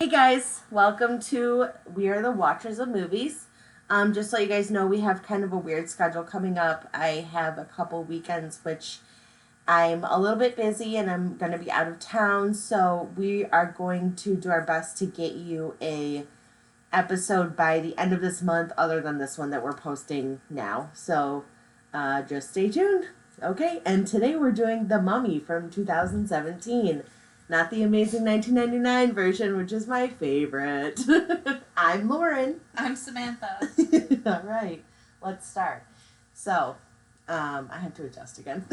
Hey guys, welcome to We Are the Watchers of Movies. Just so you guys know, we have kind of a weird schedule coming up. I have a couple weekends which I'm a little bit busy and I'm going to be out of town, so we are going to do our best to get you a episode by the end of this month other than this one that we're posting now. So just stay tuned. Okay, and today we're doing The Mummy from 2017. Not the amazing 1999 version, which is my favorite. I'm Lauren. I'm Samantha. All right, let's start. So, I have to adjust again.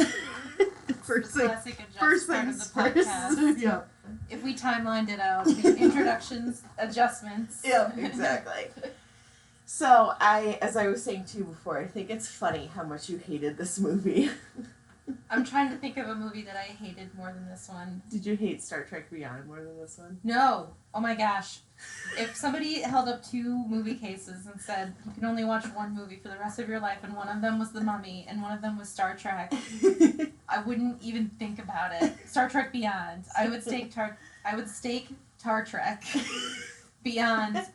First thing, classic adjust part of the podcast. Yep. If we timelined it out, the introductions, adjustments. Yep, exactly. So, as I was saying to you before, I think it's funny how much you hated this movie. I'm trying to think of a movie that I hated more than this one. Did you hate Star Trek Beyond more than this one? No. Oh my gosh. If somebody held up two movie cases and said you can only watch one movie for the rest of your life, and one of them was The Mummy and one of them was Star Trek, I wouldn't even think about it. Star Trek Beyond. I would stake Star Trek Beyond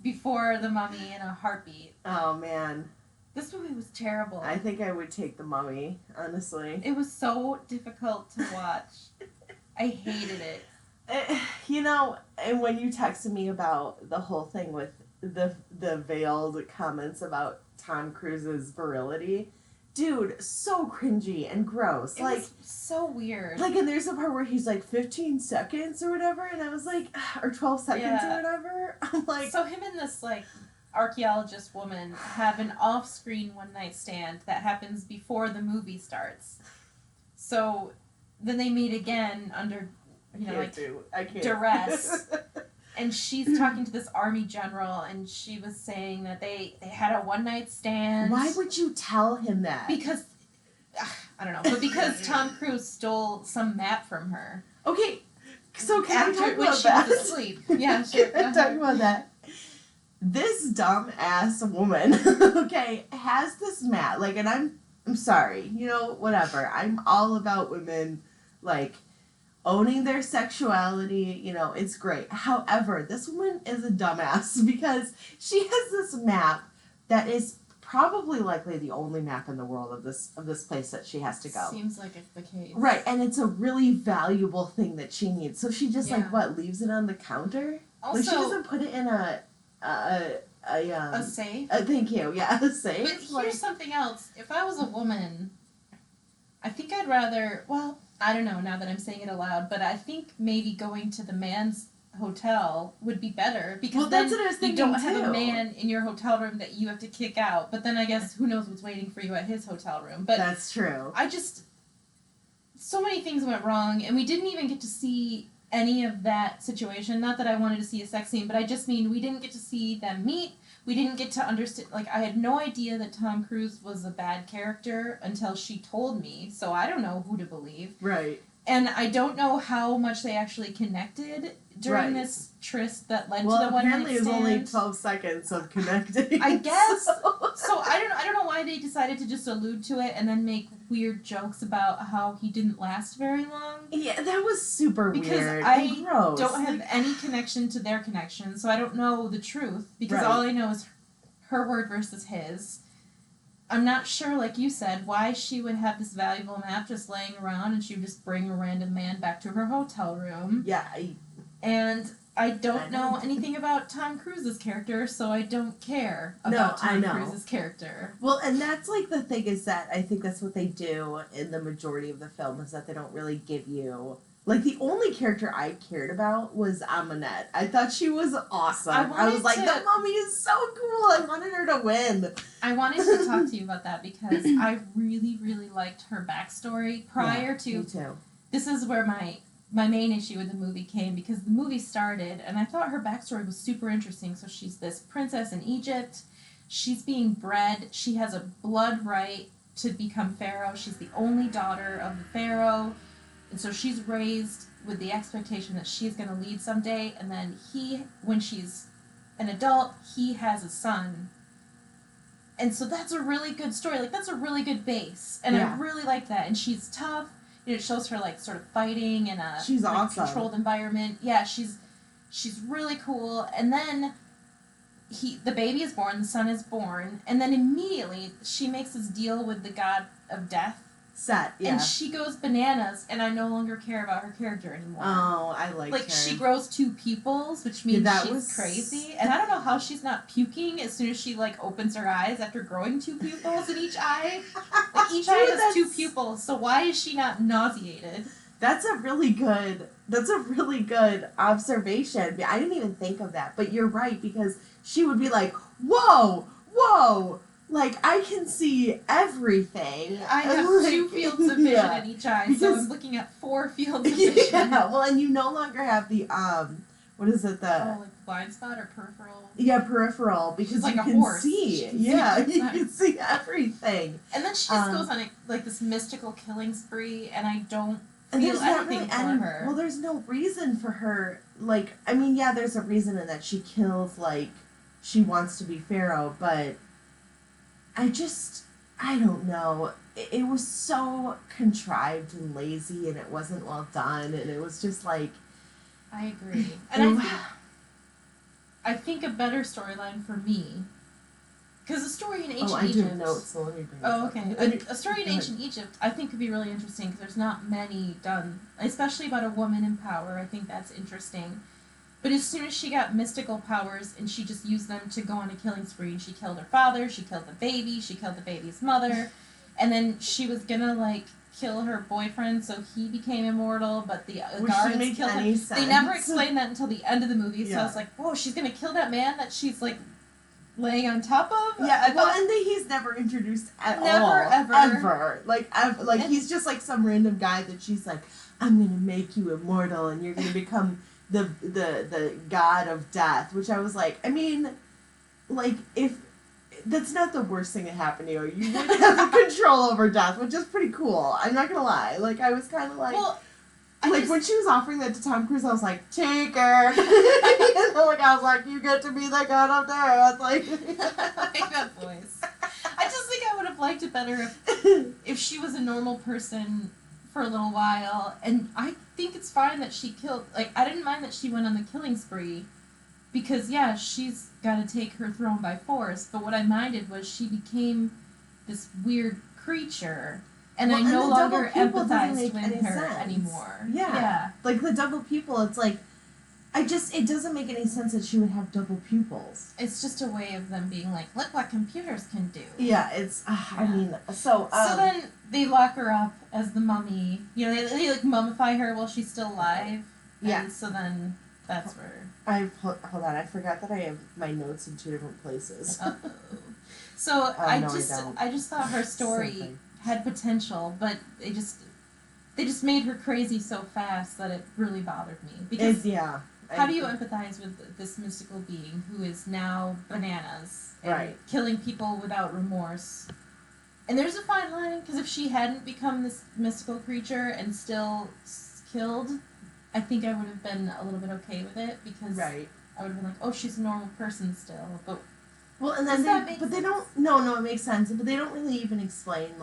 before The Mummy in a heartbeat. Oh man. This movie was terrible. I think I would take The Mummy, honestly. It was so difficult to watch. I hated it. And when you texted me about the whole thing with the veiled comments about Tom Cruise's virility, dude, so cringy and gross. It was so weird. And there's a part where he's like 15 seconds or whatever, and I was like, or 12 seconds or whatever. I'm like, so him and this archaeologist woman have an off-screen one-night stand that happens before the movie starts. So then they meet again under, duress. And she's talking to this army general, and she was saying that they had a one-night stand. Why would you tell him that? Because, I don't know, but because Tom Cruise stole some map from her. Okay, so can I talk about that? She was asleep. Yeah, sure. Can I talk about that? This dumb ass woman, okay, has this map, and I'm sorry, whatever. I'm all about women, owning their sexuality, it's great. However, this woman is a dumbass because she has this map that is probably likely the only map in the world of this place that she has to go. Seems like it's the case. Right, and it's a really valuable thing that she needs. So she just leaves it on the counter? Also, she doesn't put it in a safe? Thank you. Yeah, a safe. But here's something else. If I was a woman, I think I'd rather, well, I don't know now that I'm saying it aloud, but I think maybe going to the man's hotel would be better because then you don't have a man in your hotel room that you have to kick out. But then I guess who knows what's waiting for you at his hotel room. But that's true. So many things went wrong, and we didn't even get to see any of that situation. Not that I wanted to see a sex scene, but I just mean we didn't get to see them meet. We didn't get to understand, I had no idea that Tom Cruise was a bad character until she told me, so I don't know who to believe. Right. And I don't know how much they actually connected during this tryst that led to the one-night stand. Well, apparently it was only 12 seconds of connecting. I guess. So I don't know why they decided to just allude to it and then make weird jokes about how he didn't last very long. Yeah, that was super weird. Because I don't have any connection to their connection, so I don't know the truth. Because all I know is her word versus his. I'm not sure, like you said, why she would have this valuable map just laying around and she would just bring a random man back to her hotel room. Yeah. And I don't know anything about Tom Cruise's character, so I don't care about Tom Cruise's character. Well, and that's the thing is that I think that's what they do in the majority of the film is that they don't really give you... the only character I cared about was Amonette. I thought she was awesome. I was like, the Mummy is so cool. I wanted her to win. I wanted to talk to you about that because I really, really liked her backstory prior to... Me too. This is where my main issue with the movie came because the movie started and I thought her backstory was super interesting. So she's this princess in Egypt. She's being bred. She has a blood right to become pharaoh. She's the only daughter of the pharaoh. And so she's raised with the expectation that she's going to lead someday. And then when she's an adult, he has a son. And so that's a really good story. That's a really good base. And I really like that. And she's tough. It shows her sort of fighting in a she's awesome. controlled environment. Yeah, she's She's really cool. And then the baby is born, the son is born, and then immediately she makes this deal with the god of death. And she goes bananas, and I no longer care about her character anymore. Oh, I like her. She grows 2 pupils, which means she's crazy. And I don't know how she's not puking as soon as she, opens her eyes after growing 2 pupils in each eye. Each eye has 2 pupils, so why is she not nauseated? That's a really good observation. I didn't even think of that, but you're right, because she would be like, whoa, I can see everything. I have 2 fields of vision in each eye, so I'm looking at 4 fields of vision. Yeah, well, and you no longer have the, what is it, blind spot or peripheral? Yeah, peripheral, because you can horse. See. Yeah, you can see everything. And then she just goes on, this mystical killing spree, and I don't feel anything for her. Well, there's no reason for her, there's a reason in that she kills, she wants to be Pharaoh, but I don't know. It was so contrived and lazy, and it wasn't well done, and it was just I agree. And I think a better storyline for me, because a story in ancient Egypt... I do notes, so let me bring okay. A story in ancient Egypt, I think, could be really interesting, because there's not many done, especially about a woman in power. I think that's interesting. But as soon as she got mystical powers and she just used them to go on a killing spree, and she killed her father, she killed the baby, she killed the baby's mother, and then she was gonna, kill her boyfriend so he became immortal, but the guards killed him. Sense. They never explained that until the end of the movie, so I was like, whoa, she's gonna kill that man that she's, laying on top of? Yeah, and he's never introduced at all. Never, ever. Ever. He's just, some random guy that she's like, I'm gonna make you immortal, and you're gonna become... the god of death, which I was like, if that's not the worst thing that happened to you, you would have control over death, which is pretty cool. I'm not gonna lie. I was kind of when she was offering that to Tom Cruise, I was like, take her. I was like, you get to be the god of death. I like that voice. I just think I would have liked it better if she was a normal person for a little while, and I think it's fine that she killed, I didn't mind that she went on the killing spree, because, she's got to take her throne by force, but what I minded was she became this weird creature, and I no longer empathized with her anymore. Yeah. The double pupil, it's it doesn't make any sense that she would have double pupils. It's just a way of them being look what computers can do. Yeah, it's, so then they lock her up as the mummy. They mummify her while she's still alive. Yeah. And so then that's where... Hold on, I forgot that I have my notes in 2 different places. So I just thought her story had potential, but they just made her crazy so fast that it really bothered me. Because how do you empathize with this mystical being who is now bananas and killing people without remorse? And there's a fine line, because if she hadn't become this mystical creature and still killed, I think I would have been a little bit okay with it, because I would have been like, oh, she's a normal person still. But and then they don't. No, it makes sense, but they don't really even explain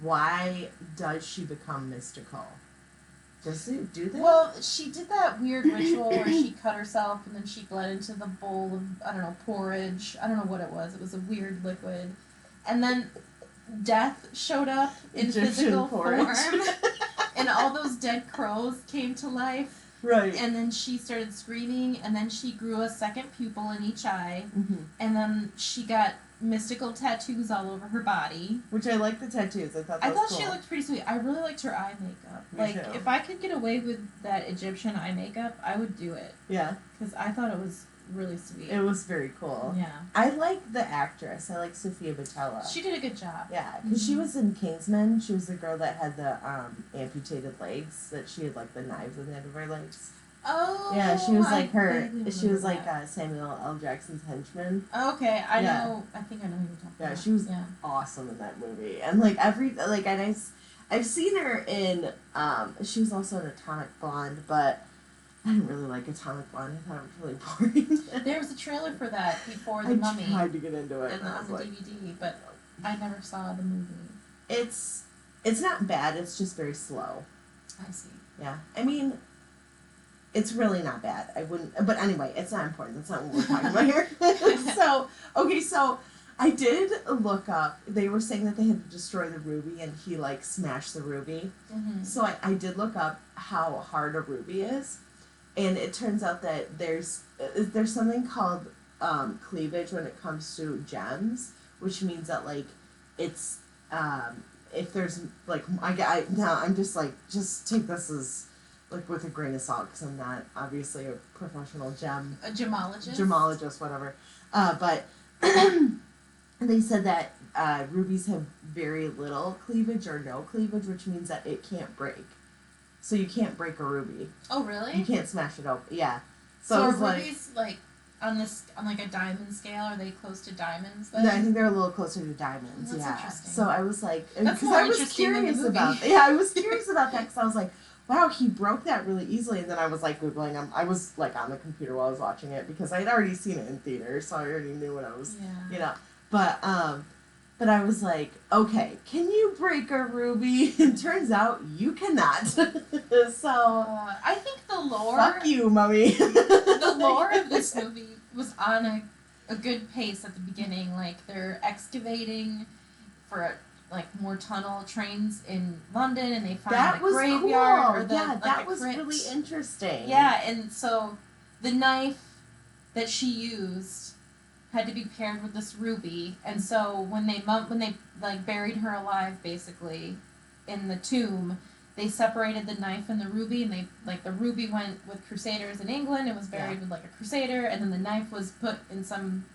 why does she become mystical. Does it do that? Well, she did that weird ritual where she cut herself and then she bled into the bowl of, I don't know, porridge. I don't know what it was. It was a weird liquid. And then death showed up in Egyptian physical porridge. form. And all those dead crows came to life. Right. And then she started screaming, and then she grew a second pupil in each eye. Mm-hmm. And then she got mystical tattoos all over her body. Which I like the tattoos. I thought cool. She looked pretty sweet. I really liked her eye makeup. Me too. If I could get away with that Egyptian eye makeup, I would do it. Yeah. Because I thought it was really sweet. It was very cool. Yeah. I like the actress. I like Sophia Boutella. She did a good job. Yeah, because she was in Kingsman. She was the girl that had the amputated legs, that she had the knives in the end of her legs. Oh. Yeah, she was she was Samuel L. Jackson's henchman. Okay, I know. I think I know who you're talking about. Yeah, she was awesome in that movie, and I've seen her in. She was also in Atomic Blonde, but I didn't really like Atomic Blonde. I thought it was really boring. There was a trailer for that before The Mummy. I tried to get into it. On the DVD, but I never saw the movie. It's not bad. It's just very slow. I see. Yeah, I mean, It's really not bad. I wouldn't, but anyway, it's not important. That's not what we're talking about here. So I did look up. They were saying that they had to destroy the ruby, and he like smashed the ruby. Mm-hmm. So I did look up how hard a ruby is, and it turns out that there's something called cleavage when it comes to gems, which means that like it's if there's like I'm just like just take this as like with a grain of salt because I'm not obviously a professional A gemologist. gemologist, whatever. But they said that rubies have very little cleavage or no cleavage, which means that it can't break. So you can't break a ruby. Oh, really? You can't smash it open. Yeah. So it are was rubies like on like a diamond scale? Are they close to diamonds then? No, I think they're a little closer to diamonds. That's yeah. interesting. So I was like, That's because more I was interesting than the curious movie. about. Yeah, I was curious about that because I was like, wow, he broke that really easily. And then I was like googling. I was like on the computer while I was watching it because I had already seen it in theater, so I already knew what I was, But I was like, okay, can you break a ruby? And turns out you cannot. So I think the lore. fuck you, mommy. The lore of this movie was on a good pace at the beginning. Like they're excavating for like more tunnel trains in London, and they find That a was graveyard cool. or the Yeah, like that a was crypt. really interesting. Yeah, and so the knife that she used had to be paired with this ruby, and so when they like buried her alive basically in the tomb, they separated the knife and the ruby, and they like the ruby went with Crusaders in England and was buried with like a Crusader, and then the knife was put in some.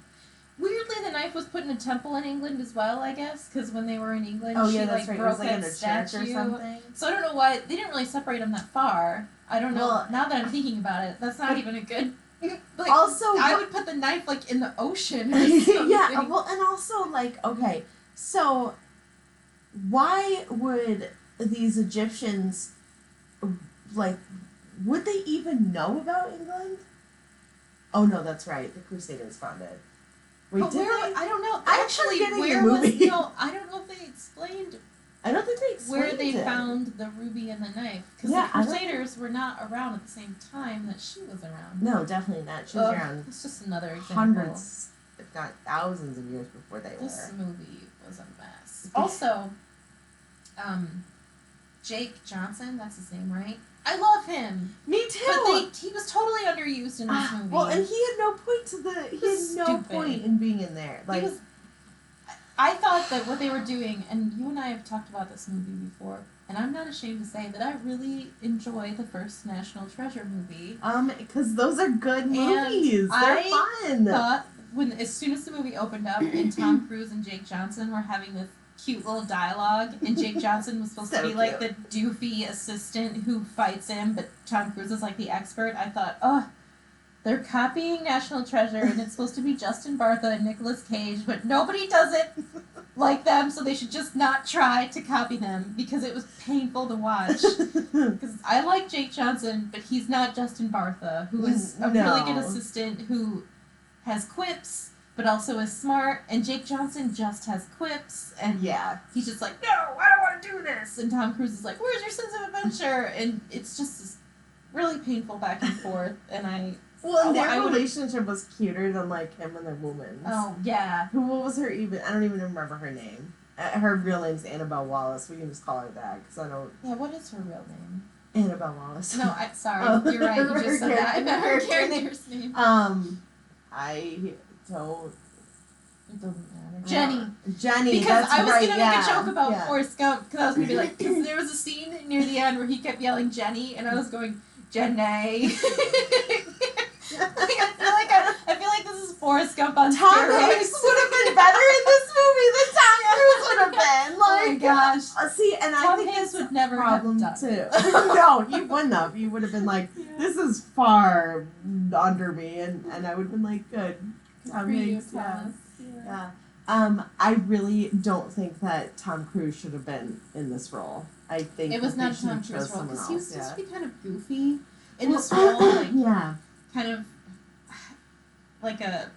Weirdly, the knife was put in a temple in England as well, I guess, because when they were in England, Oh she yeah, that's like right. It broke was like that in a statue. church or something. So I don't know why they didn't really separate them that far. I don't know. Well, now that I'm thinking about it, that's not even a good. Like, also, I would put the knife like in the ocean. Or something. yeah. Well, and also like okay, so why would these Egyptians like? Would they even know about England? Oh no, that's right. The Crusaders found it. Wait, But did where? they? I don't know. I'm Actually, forgetting where the was movie. no? I don't know if they explained I don't think they explained where they it. found the ruby and the knife because Yeah, the I don't Crusaders were not around at the same time that she was around. No, definitely not. She was Ugh, around it's just another example. hundreds, if not thousands of years before they This were. movie was a mess. Also, Jake Johnson, that's his name, right? I love him. Me too. But he was totally underused in this movie. Well, and he had no point to the. He had was no stupid. point in being in there. Like, He was, I thought that what they were doing, and you and I have talked about this movie before, and I'm not ashamed to say that I really enjoy the first National Treasure movie. because those are good movies. They're fun. Thought as soon as the movie opened up and Tom Cruise and Jake Johnson were having this cute little dialogue, and Jake Johnson was supposed to be like the doofy assistant who fights him, but Tom Cruise is like the expert. I thought, oh, they're copying National Treasure, and it's supposed to be Justin Bartha and Nicolas Cage, but nobody does it like them, so they should just not try to copy them, because it was painful to watch. Because I like Jake Johnson, but he's not Justin Bartha, who is a really good assistant who has quips, but also is smart, and Jake Johnson just has quips, and he's just like, no, I don't want to do this, and Tom Cruise is like, where's your sense of adventure, and it's just this really painful back and forth, and their relationship was cuter than like him and the woman's. Oh yeah. What was her even? I don't even remember her name. Her real name's Annabelle Wallace. We can just call her that because I don't. Yeah, what is her real name? Annabelle Wallace. No, sorry, you're right. You just said that. I meant her character's name. I don't. It doesn't matter. Jenny. Because I was gonna make a joke about Forrest Gump because I was gonna be like, because there was a scene near the end where he kept yelling Jenny, and I was going Jenny. I feel like this is Forrest Gump on Tom steroids. Hanks would have been better in this movie than Tom Cruise would have been. Like, oh my gosh. See, and Tom I think Hanks that's would never problem have done too. it. No, you wouldn't have. You would have been like, this is far under me, and I would have been like, good. Tom Hanks, yeah. I really don't think that Tom Cruise should have been in this role. I think it was that not they should Tom have Cruise chose role someone because he was else, supposed to be kind of goofy in this role, kind of like a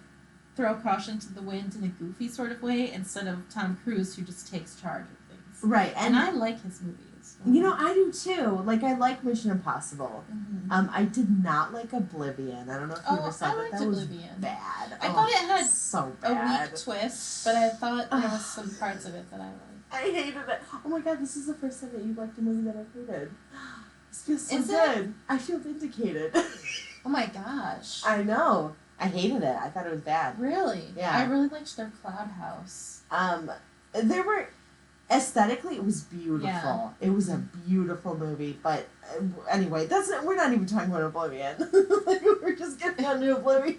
throw caution to the wind in a goofy sort of way instead of Tom Cruise who just takes charge of things. Right, and I like his movies. movies. You know, I do too. Like, I like Mission Impossible. Mhm. I did not like Oblivion. I don't know if you Oh, ever saw I that. liked That was Oblivion. bad. I thought it had so a bad. weak twist, but I thought there was some parts of it that I liked. I hated it. Oh my god, this is the first time that you liked a movie that I hated. This feels so Is it? good. I feel vindicated. Oh my gosh. I know. I hated it. I thought it was bad. Really? Yeah. I really liked their Cloud House. There were aesthetically it was beautiful. Yeah. It was a beautiful movie, but anyway, we're not even talking about Oblivion. Like, we're just getting on to Oblivion.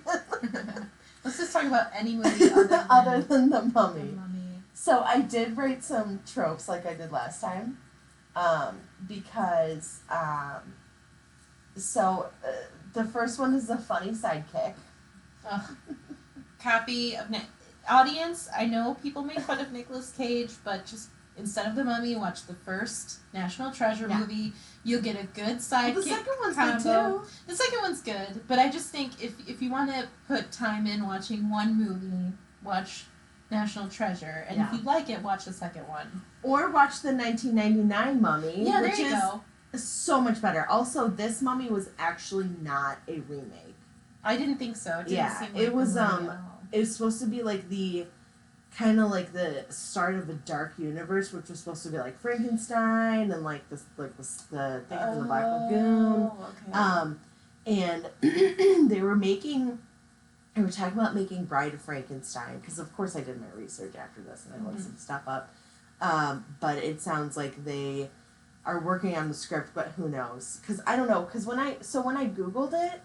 Let's just talk about any movie Other than The The Mummy. Mummy. So I did write some tropes like I did last time, because the first one is the funny sidekick. Ugh. Copy of audience. I know people make fun of Nicolas Cage, but just instead of The Mummy, watch the first National Treasure Yeah. movie. You'll get a good sidekick. The second one's combo. good too. The second one's good, but I just think if you want to put time in watching one movie, watch National Treasure, and Yeah. if you like it, watch the second one. Or watch the 1999 Mummy, Yeah, which there you is go. so much better. Also, this Mummy was actually not a remake. I didn't think so. It didn't Yeah, seem it like the was, movie at all. It was supposed to be like the kind of like the start of a dark universe, which was supposed to be like Frankenstein and like the thing from the Black Lagoon. Okay. And they were talking about making Bride of Frankenstein, because of course I did my research after this and I looked some stuff up. But it sounds like they are working on the script, but who knows? Because I don't know. Because when I Googled it,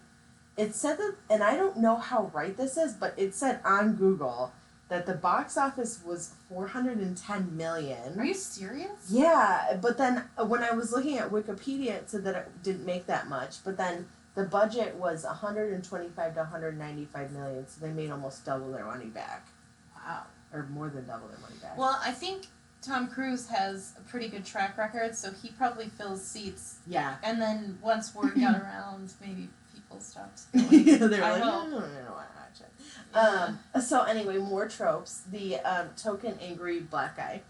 it said that, and I don't know how right this is, but it said on Google that the box office was $410 million. Are you serious? Yeah, but then when I was looking at Wikipedia, it said that it didn't make that much. But then the budget was 125 to 195 million, so they made almost double their money back, Wow. or more than double their money back. Well, I think Tom Cruise has a pretty good track record, so he probably fills seats. Yeah. And then once word got around, maybe people stopped. They were like, I I hope. don't want to watch it. Yeah. So anyway, more tropes. The token angry black guy,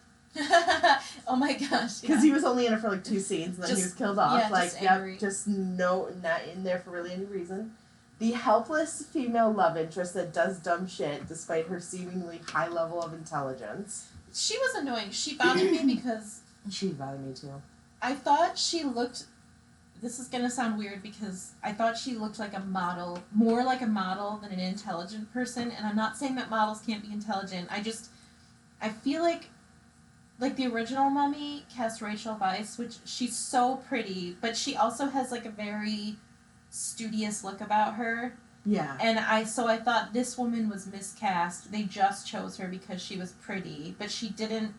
Oh my gosh. because Yeah. he was only in it for like 2 scenes, and then he Just- was killed off. yeah, like, just yep, angry. just not in there for really any reason. The helpless female love interest that does dumb shit despite her seemingly high level of intelligence. She was annoying. She bothered me because She bothered me too. I thought she looked. This is gonna sound weird because I thought she looked like a model, more like a model than an intelligent person. And I'm not saying that models can't be intelligent. I feel like the original Mummy cast Rachel Weisz, which she's so pretty, but she also has like a very studious look about her. Yeah. And I thought this woman was miscast. They just chose her because she was pretty, but she didn't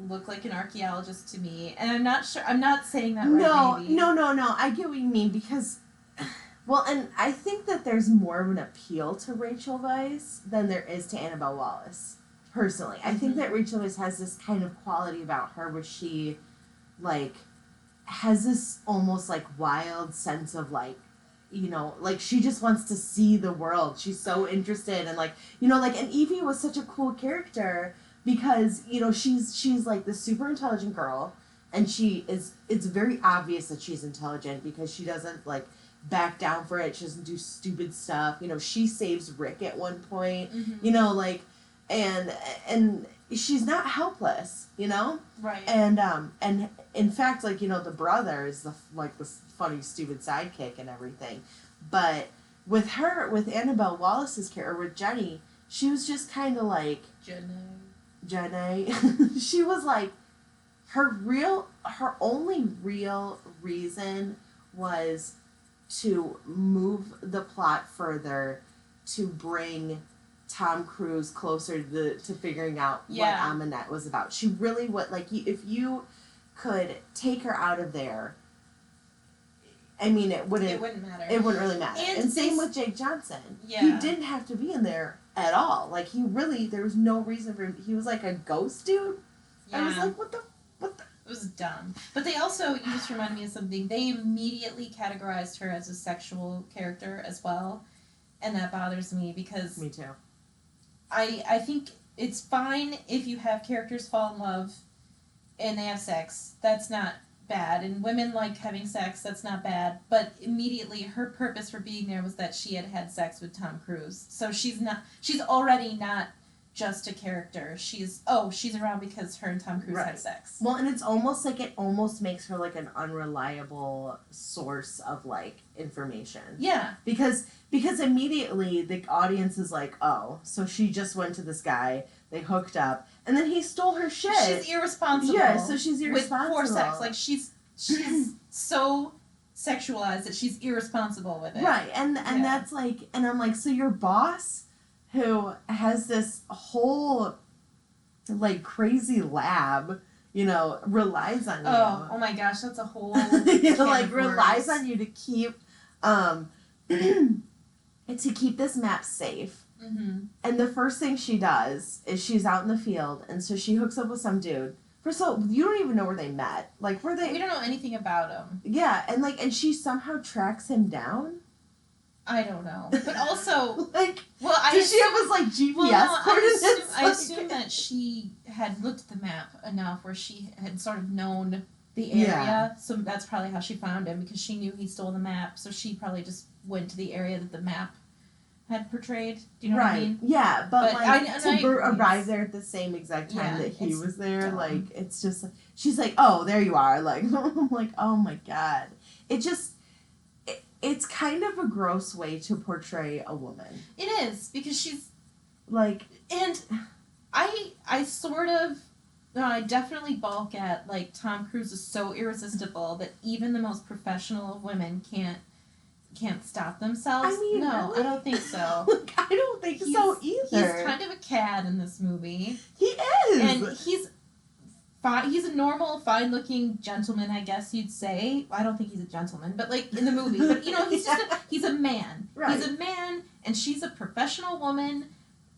look like an archaeologist to me. And I'm not sure. I'm not saying that right. Maybe. No. I get what you mean, because, well, and I think that there's more of an appeal to Rachel Weisz than there is to Annabelle Wallace. Personally, I think that Rachel Weisz has this kind of quality about her where she, like, has this almost like wild sense of like, you know, like she just wants to see the world. She's so interested, and like, you know, like, and Evie was such a cool character because, you know, she's like this super intelligent girl, and it's very obvious that she's intelligent because she doesn't like back down for it. She doesn't do stupid stuff. You know, she saves Rick at one point. Mm-hmm. You know, like, and she's not helpless. You know. Right. And in fact, like, you know, the brother is the funny stupid sidekick and everything, but with Annabelle Wallace's character, with Jenny, she was just kind of like Jenny. She was like, her only real reason was to move the plot further, to bring Tom Cruise closer to figuring out what Amonette was about. She really would, like, if you could take her out of there, I mean, it wouldn't matter. It wouldn't really matter. And same with Jake Johnson. Yeah. He didn't have to be in there at all. Like, there was no reason for him. He was like a ghost dude. Yeah. I was like, what the? It was dumb. But they also, you just reminded me of something, they immediately categorized her as a sexual character as well. And that bothers me because Me too. I think it's fine if you have characters fall in love and they have sex. That's not bad. And women like having sex. That's not bad. But immediately, her purpose for being there was that she had had sex with Tom Cruise. So she's not. She's already not just a character. She's around because her and Tom Cruise Right. had sex. Well, and it's almost like it almost makes her like an unreliable source of like information. Yeah. Because immediately the audience is like, oh, so she just went to this guy, they hooked up, and then he stole her shit. She's irresponsible. Yeah, so she's irresponsible. For sex. Like she's so sexualized that she's irresponsible with it. Right, and that's like, and I'm like, so your boss, who has this whole like crazy lab, relies on you. Oh my gosh, that's a whole relies on you to keep to keep this map safe. Mm-hmm. And the first thing she does is she's out in the field, and so she hooks up with some dude. First of all, you don't even know where they met. Like, where they? We don't know anything about him. Yeah, and she somehow tracks him down. I don't know, but also like, well, does she have his like GPS coordinates? I assume that she had looked at the map enough where she had sort of known the area, Yeah. so that's probably how she found him because she knew he stole the map. So she probably just went to the area that the map had portrayed. Do you know what I mean? Yeah, but like I arrive there at the same exact time that he was there, dumb. like it's just she's like, oh, there you are. Like I'm like, oh my god, it's kind of a gross way to portray a woman. It is because she's like, and I sort of. No, I definitely balk at like Tom Cruise is so irresistible that even the most professional of women can't stop themselves. I mean, no, really? I don't think so. Like, I don't think so either. He's kind of a cad in this movie. He is, and he's fine. He's a normal, fine-looking gentleman, I guess you'd say. I don't think he's a gentleman, but like in the movie, but he's just he's a man. Right. He's a man, and she's a professional woman.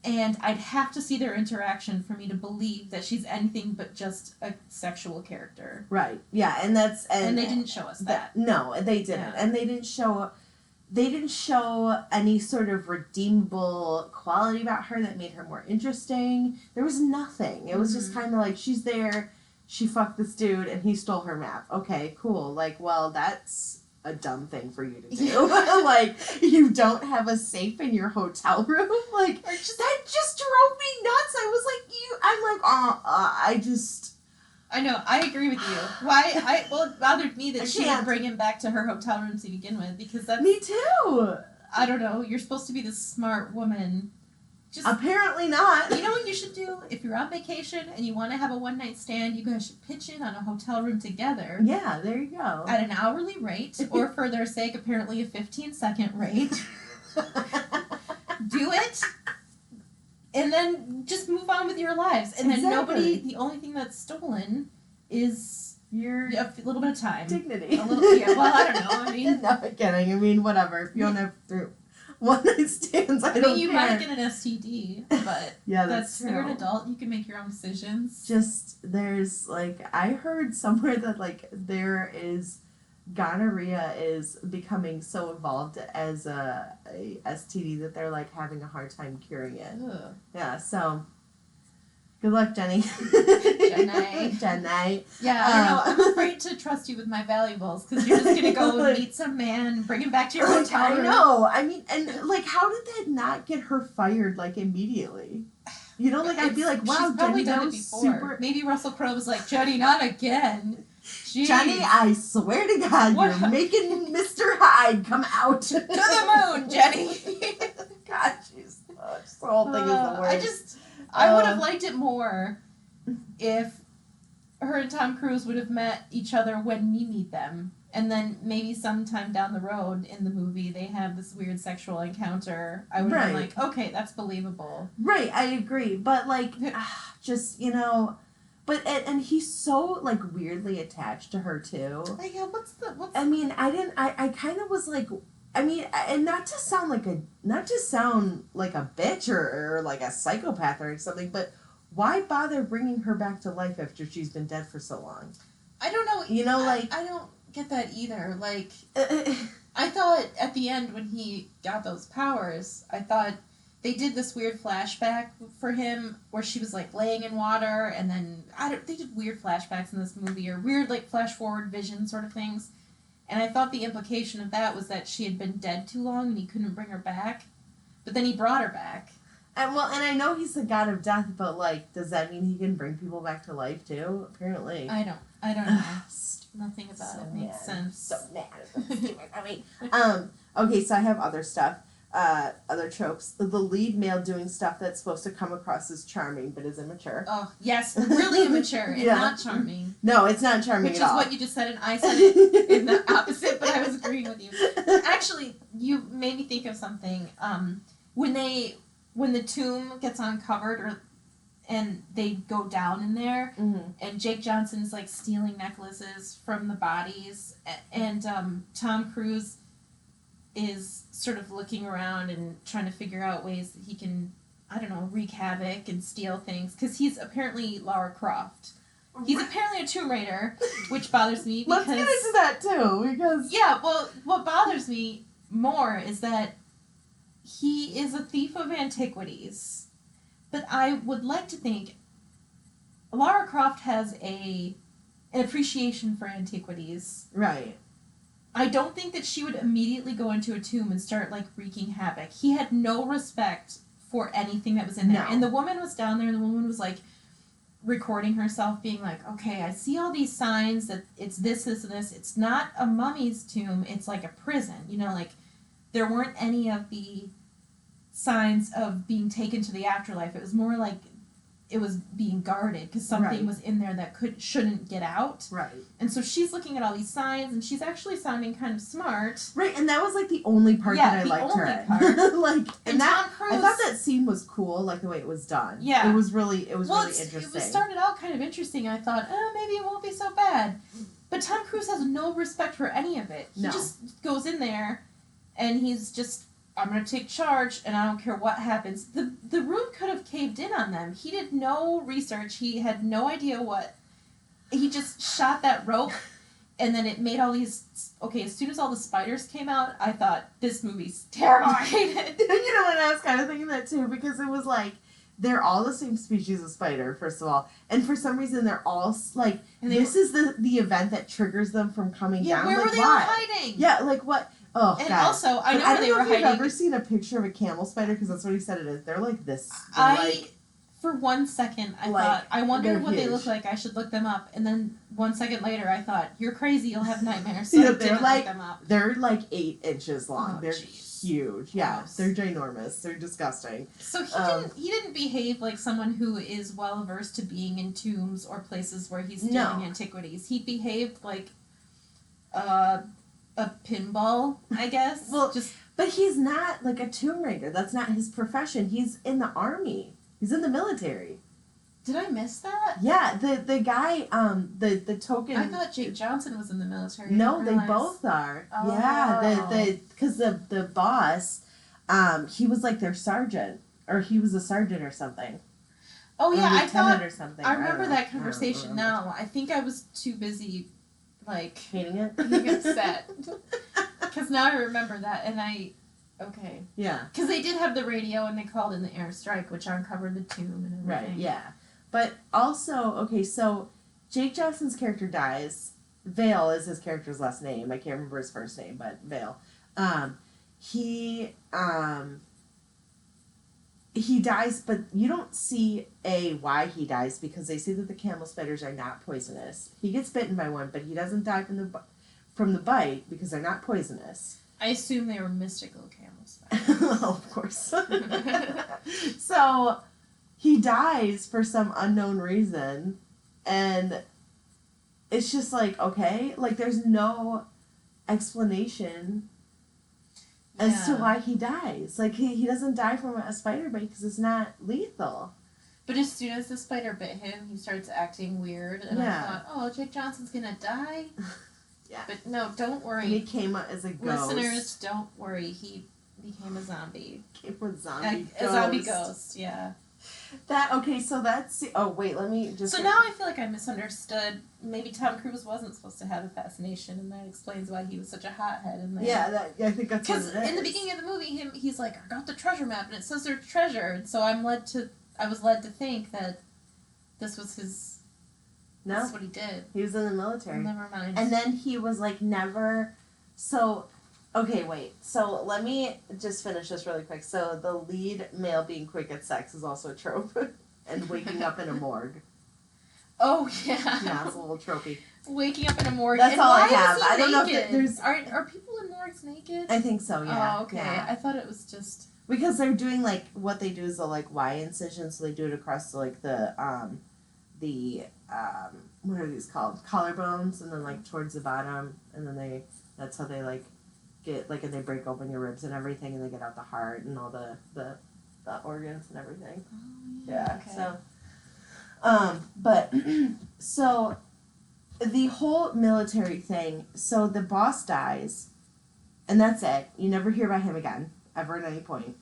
And I'd have to see their interaction for me to believe that she's anything but just a sexual character. Right. Yeah, and that's and they didn't show us that. No, they didn't, Yeah. and they didn't show any sort of redeemable quality about her that made her more interesting. There was nothing. It was just kind of like she's there, she fucked this dude, and he stole her map. Okay, cool. Like, well, that's a dumb thing for you to do. Like, you don't have a safe in your hotel room. Like, that just drove me nuts. I was like, I know, I agree with you. Well, it bothered me that she didn't bring him back to her hotel room to begin with, because that's... Me too! I don't know, you're supposed to be this smart woman. Just, apparently not. You know what you should do? If you're on vacation and you want to have a one-night stand, you guys should pitch in on a hotel room together. Yeah, there you go. At an hourly rate, or for their sake, apparently a 15-second rate. Do it, and then just move on with your lives. And then the only thing that's stolen is your a little bit of time. Dignity. A little, yeah, well, I don't know. I mean... No, I'm kidding. I mean, whatever. If you don't have one-night stands, I don't you care. might get an STD, but yeah, that's true. You're an adult. You can make your own decisions. Just, there's, like, I heard somewhere that, like, gonorrhea is becoming so evolved as a STD that they're, like, having a hard time curing it. Ugh. Yeah, so... Good luck, Jenny. Jenny. Yeah, I don't know. I'm afraid to trust you with my valuables because you're just going to go and meet some man, bring him back to your hotel room. I know. I mean, and, like, how did that not get her fired, like, immediately? You know, like, I'd be like, wow, she's probably Jenny, done it before. Maybe Russell Crowe was like, Jenny, not again. Jeez. Jenny, I swear to God, you're making Mr. Hyde come out. To the moon, Jenny. God, she's... this whole thing is the worst. I would have liked it more if her and Tom Cruise would have met each other when we meet them. And then maybe sometime down the road in the movie they have this weird sexual encounter. I would have been like, okay, that's believable. Right, I agree. But, like, just, But, and he's so, like, weirdly attached to her, too. Yeah, I mean, I kind of was like... I mean, and not to sound like a bitch or like a psychopath or something, but why bother bringing her back to life after she's been dead for so long? I don't know. I don't get that either. Like, I thought at the end when he got those powers, I thought they did this weird flashback for him where she was like laying in water, and then they did weird flashbacks in this movie, or weird like flash forward vision sort of things. And I thought the implication of that was that she had been dead too long and he couldn't bring her back. But then he brought her back. And I know he's the god of death, but like, does that mean he can bring people back to life too? Apparently. I don't know. Nothing about it makes sense. So mad at this stupid movie. Okay, so I have other stuff. Other tropes. The lead male doing stuff that's supposed to come across as charming but is immature. Oh, yes, really immature and Yeah. not charming. No, it's not charming Which at is all. what you just said, and I said it in the opposite, but I was agreeing with you. Actually, you made me think of something. When the tomb gets uncovered, and they go down in there, Mm-hmm. and Jake Johnson's like stealing necklaces from the bodies, and Tom Cruise is sort of looking around and trying to figure out ways that he can, I don't know, wreak havoc and steal things, because he's apparently Lara Croft. He's apparently a Tomb Raider, which bothers me because... Let's get into that too, because... Yeah, well, what bothers me more is that he is a thief of antiquities. But I would like to think Lara Croft has an appreciation for antiquities. Right. I don't think that she would immediately go into a tomb and start, like, wreaking havoc. He had no respect for anything that was in there. No. And the woman was down there, and the woman was, like, recording herself, being like, okay, I see all these signs that it's this, this, and this. It's not a mummy's tomb. It's, like, a prison. You know, like, there weren't any of the signs of being taken to the afterlife. It was more like it was being guarded because something Right. was in there that shouldn't get out. Right. And so she's looking at all these signs, and she's actually sounding kind of smart. Right, and that was like the only part Yeah, that I the liked her only in. part. Like, And that Tom Cruise, I thought that scene was cool, like the way it was done. Yeah. It was really well, really it interesting. was started out kind of interesting. I thought, maybe it won't be so bad. But Tom Cruise has no respect for any of it. He No. just goes in there, and he's just, I'm going to take charge, and I don't care what happens. The room could have caved in on them. He did no research. He had no idea what. He just shot that rope, and then it made all these... Okay, as soon as all the spiders came out, I thought, this movie's terrible. I hate it. You know what, I was kind of thinking that too, because it was like, they're all the same species of spider, first of all, and for some reason they're all, like, And they this is the event that triggers them from coming Yeah, down. where like, were they why? all hiding? Yeah, like, what? Oh, And God. also, I But know where they were don't know if you've hiding. ever seen a picture of a camel spider, because that's what he said it is. They're like this. They're like, For 1 second, I Like, thought, I wonder they're what they huge. look like. I should look them up. And then 1 second later, I thought, you're crazy. You'll have nightmares. So Yeah, I they're didn't like- look them up. they're like 8 inches long. Oh, They're jeez. huge. Yeah, Gross. they're ginormous. They're disgusting. So um, he didn't behave like someone who is well versed to being in tombs or places where he's No. stealing antiquities. He behaved like a pinball, I guess. Well, just But he's not like a Tomb Raider. That's not his profession. He's in the army. He's in the military. did I miss that? Yeah, the guy, the token. I thought Jake Johnson was in the military. I No, didn't they realize. both are. Oh. Yeah, because the boss, he was like their sergeant, or he was a sergeant or something. Oh Or yeah, I lieutenant thought. or something. I don't remember know. that I don't conversation remember. now. I think I was too busy, like, Hating it. getting upset. Because now I remember that, and okay. Yeah. Because they did have the radio, and they called in the airstrike, which uncovered the tomb and everything. Right, yeah. But also, okay, so Jake Johnson's character dies. Vale is his character's last name. I can't remember his first name, but Vale. He dies, but you don't see why he dies, because they say that the camel spiders are not poisonous. He gets bitten by one, but he doesn't die from the bite because they're not poisonous. I assume they were mystical camels. Of course. So he dies for some unknown reason, and it's just like, okay, like there's no explanation as to Yeah. why he dies. Like he doesn't die from a spider bite because it's not lethal. But as soon as the spider bit him, he starts acting weird, and Yeah. I thought, oh, Jake Johnson's gonna die? Yeah. But no, don't And he worry. came out as a ghost. Listeners, don't worry. He became a zombie. Came with zombie A zombie ghost, yeah. Okay, so that's, oh wait, let me just. So now I feel like I misunderstood. Maybe Tom Cruise wasn't supposed to have a fascination, and that explains why he was such a hothead in there. Yeah, I think that's what it is. Because in the beginning of the movie, he's like, I got the treasure map, and it says there's treasure, and so I was led to think that this was his. No, this is what he did. He was in the military. Never mind. And then he was like never. So, okay, wait. So let me just finish this really quick. So the lead male being quick at sex is also a trope, and waking up in a morgue. Oh yeah. Yeah, it's a little tropey. Waking up in a morgue. That's and all I why have. is he I don't know naked? if there's. Are people in morgues naked? I think so. Yeah. Oh, okay. Yeah. I thought it was just. Because they're doing like what they do is the like Y incision, so they do it across like the what are these called, collarbones, and then like towards the bottom, and then that's how they like get like, and they break open your ribs and everything, and they get out the heart and all the organs and everything. Oh Yeah. Okay. So, but so the whole military thing. So the boss dies, and that's it. You never hear about him again, ever at any point.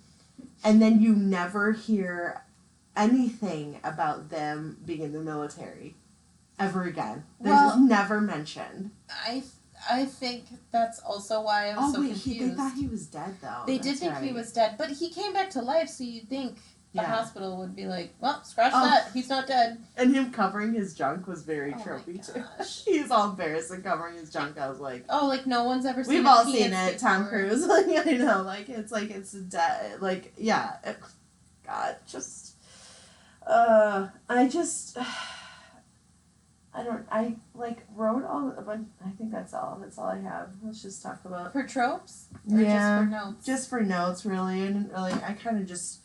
And then you never hear anything about them being in the military ever again. They're just never mentioned. I think that's also why I was so confused. They thought he was dead, though. They did think he was dead, but he came back to life, so you'd think the hospital would be like, well, scratch that, he's not dead. And him covering his junk was very tropey, too. Gosh. He's all embarrassed and covering his junk. I was like... Oh, like no one's ever seen We've all seen it, Tom Cruise. Like, I know, it's dead. Like, yeah. God, just... I wrote all a bunch. I think that's all I have. Let's just talk about for tropes. Or yeah, just for notes. Just for notes, really. I didn't really. I kind of just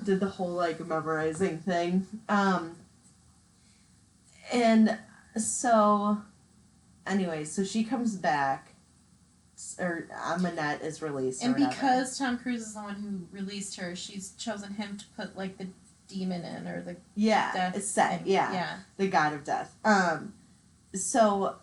did the whole like memorizing thing. And so, anyway, so she comes back, or Amanette is released, and or whatever. Because Tom Cruise is the one who released her, she's chosen him to put like the demon in, or the death it's set, thing. yeah, the god of death. So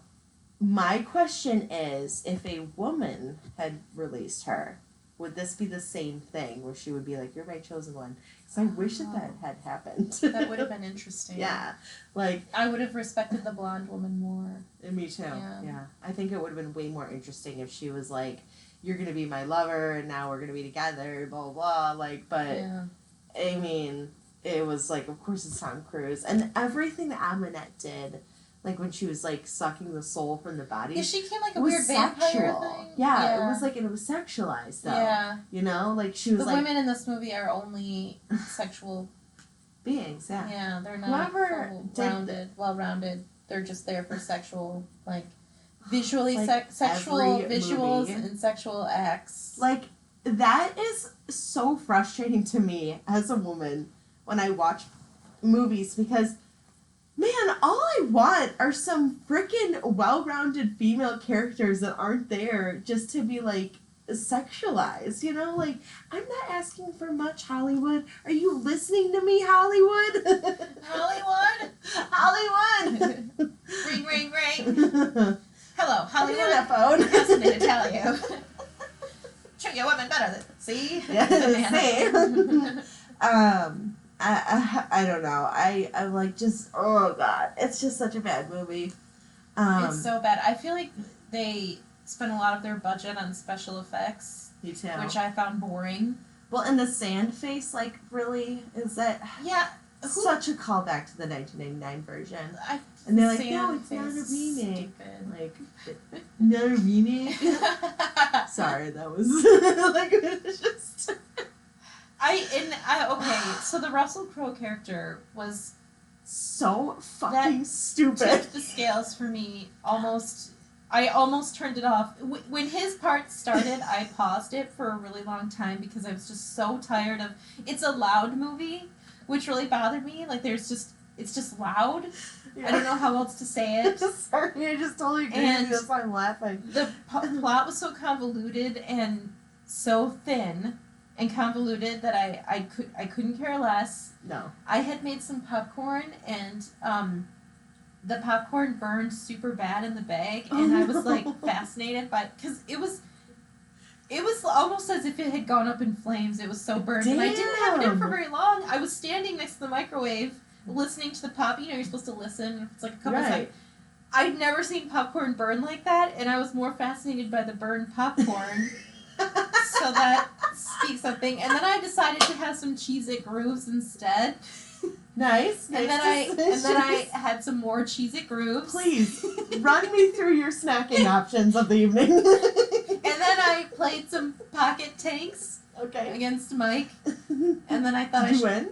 my question is, if a woman had released her, would this be the same thing where she would be like, "You're my chosen one"? Because I wish that had happened. That would have been interesting. Yeah, like I would have respected the blonde woman more. Me too. Yeah, I think it would have been way more interesting if she was like, "You're gonna be my lover, and now we're gonna be together." Blah blah blah. Like, but I mean. It was like, of course, it's Tom Cruise, and everything that Amanette did, like when she was like sucking the soul from the body. Yeah, she became like a weird vampire thing. Yeah, it was like, it was sexualized though. Yeah, you know, like she was. The women in this movie are only sexual beings. Yeah. Yeah, they're not well-rounded. They're just there for sexual, like visually sexual visuals and sexual acts. Like that is so frustrating to me as a woman. When I watch movies, because, man, all I want are some freaking well-rounded female characters that aren't there just to be, like, sexualized, you know? Like, I'm not asking for much, Hollywood. Are you listening to me, Hollywood? Hollywood? Hollywood! Ring, ring, ring. Hello, Hollywood. Give me that phone. Has something to tell you. Treat your women better. See? Yeah, see? I don't know. I'm like just, oh god, it's just such a bad movie. It's so bad. I feel like they spent a lot of their budget on special effects. Me too. Which I found boring. Well, and the sand face, like, really, is that such a callback to the 1999 version. And they're like, no, it's not a remake. Like, not a remake? Sorry, that was, like, it's just... Okay, so the Russell Crowe character was so fucking stupid. Tipped the scales for me. I almost turned it off. When his part started, I paused it for a really long time because I was just so tired of. It's a loud movie, which really bothered me. Like it's just loud. Yeah. I don't know how else to say it. Sorry, I just totally agree with you. That's why I'm laughing. The plot was so convoluted and so thin. And convoluted that I couldn't care less. No. I had made some popcorn and the popcorn burned super bad in the bag and I was like fascinated by because it was It was almost as if it had gone up in flames. It was so burned. And I didn't have it in for very long. I was standing next to the microwave listening to the pop. You know, you're supposed to listen. It's like a couple seconds. I'd never seen popcorn burn like that, and I was more fascinated by the burned popcorn. So that speaks something. And then I decided to have some Cheez-It Grooves instead. Nice. And then I had some more Cheez-It Grooves. Please, run me through your snacking options of the evening. And then I played some Pocket Tanks against Mike. And then I thought Did you win?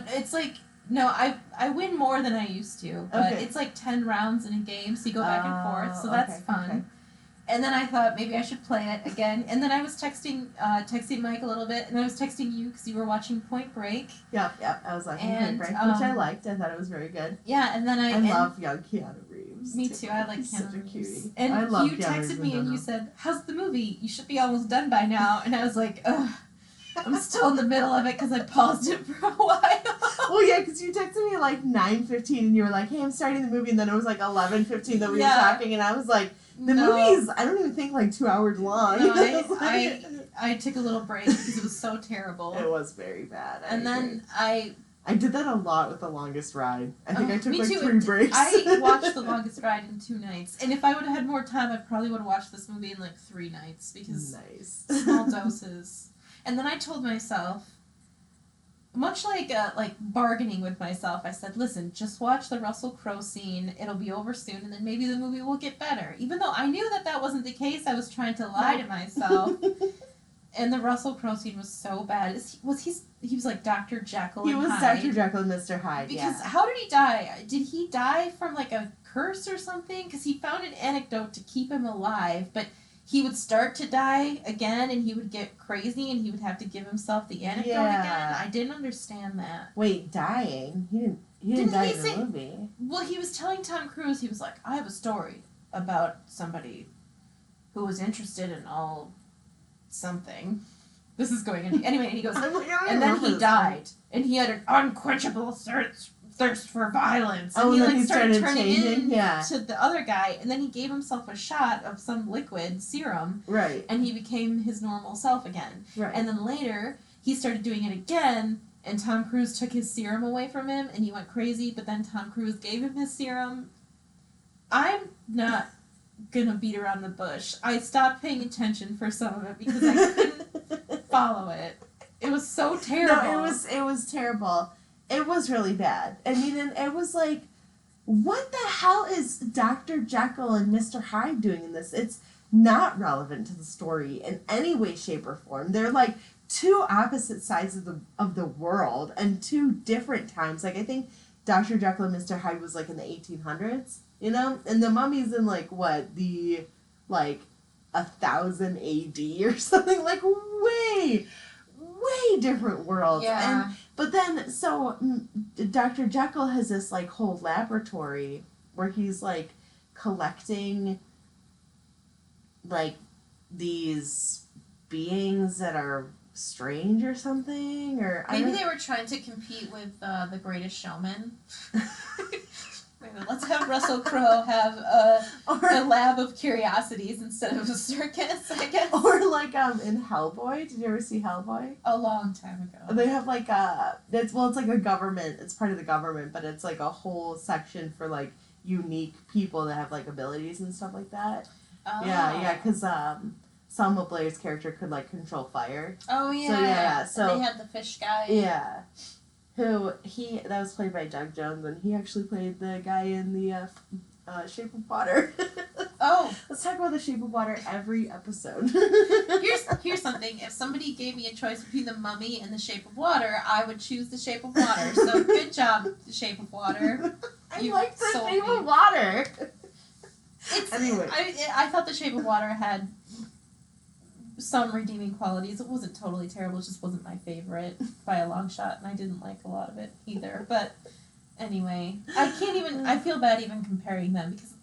It's like, no, I win more than I used to. But it's like 10 rounds in a game, so you go back and forth. So that's fun. Okay. And then I thought maybe I should play it again. And then I was texting Mike a little bit, and I was texting you because you were watching Point Break. Yep. I was watching Point Break, which I liked. I thought it was very good. Yeah, and then I love young Keanu Reeves. Me too. I like Keanu Reeves. Cutie. And I love you texted me and you said, "How's the movie? You should be almost done by now." And I was like, "Ugh, I'm still in the middle of it because I paused it for a while." Well, yeah, because you texted me at like 9:15 and you were like, "Hey, I'm starting the movie," and then it was like 11:15 that we were talking, and I was like. The movie's, I don't even think, like 2 hours long. No, I took a little break because it was so terrible. It was very bad. And then I did that a lot with The Longest Ride. I think I took like 3 breaks. I watched The Longest Ride in 2 nights. And if I would have had more time, I probably would have watched this movie in like 3 nights because small doses. And then I told myself, much like bargaining with myself, I said, listen, just watch the Russell Crowe scene. It'll be over soon, and then maybe the movie will get better. Even though I knew that wasn't the case, I was trying to lie to myself. And the Russell Crowe scene was so bad. He was like Dr. Jekyll and Hyde. He was Dr. Jekyll and Mr. Hyde, Because how did he die? Did he die from like a curse or something? Because he found an antidote to keep him alive, but he would start to die again, and he would get crazy, and he would have to give himself the antidote again. I didn't understand that. Wait, dying? He didn't die in the movie. Well, he was telling Tom Cruise, he was like, I have a story about somebody who was interested in all something. This is going in. Anyway, and he goes, and then he died, and he had an unquenchable thirst for violence. And he like started turning into the other guy, and then he gave himself a shot of some liquid serum. Right. And he became his normal self again. Right. And then later he started doing it again, and Tom Cruise took his serum away from him, and he went crazy, but then Tom Cruise gave him his serum. I'm not gonna beat around the bush. I stopped paying attention for some of it because I couldn't follow it. It was so terrible. No, it was terrible. It was really bad. I mean, and it was like, what the hell is Dr. Jekyll and Mr. Hyde doing in this? It's not relevant to the story in any way, shape, or form. They're like 2 opposite sides of the world and 2 different times. Like, I think Dr. Jekyll and Mr. Hyde was like in the 1800s, you know? And the Mummy's in like, what, the, like, 1000 AD or something? Like, way different worlds. Yeah. But then, so Dr. Jekyll has this like whole laboratory where he's like collecting like these beings that are strange or something, or maybe they were trying to compete with The Greatest Showman. Let's have Russell Crowe have a lab of curiosities instead of a circus, I guess. Or like in Hellboy. Did you ever see Hellboy? A long time ago. They have like it's like a government. It's part of the government, but it's like a whole section for like unique people that have like abilities and stuff like that. Oh. Yeah, because Selma Blair's character could like control fire. Oh yeah. So and they had the fish guy. Yeah. That was played by Doug Jones, and he actually played the guy in the Shape of Water. Oh. Let's talk about the Shape of Water every episode. Here's something. If somebody gave me a choice between the Mummy and the Shape of Water, I would choose the Shape of Water. So good job, the Shape of Water. I like the Shape of Water. Anyway. I thought the Shape of Water had some redeeming qualities. It wasn't totally terrible. It just wasn't my favorite by a long shot, and I didn't like a lot of it either. But anyway, I feel bad even comparing them because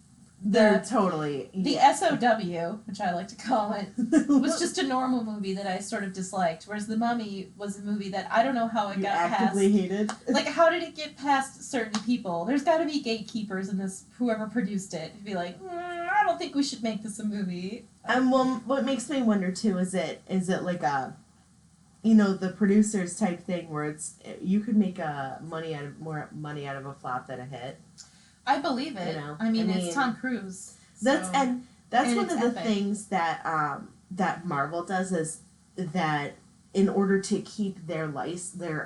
they're totally... The SOW, which I like to call it, was just a normal movie that I sort of disliked, whereas The Mummy was a movie that I don't know how it got actively past. Hated? Like, how did it get past certain people? There's got to be gatekeepers in this, whoever produced it, who'd be like, I don't think we should make this a movie. And well, what makes me wonder too is it like a, the producers type thing where you could make more money out of a flop than a hit. I believe it. I mean, it's Tom Cruise. That's so. That's And one of the epic. things that Marvel does is that in order to keep their what is it?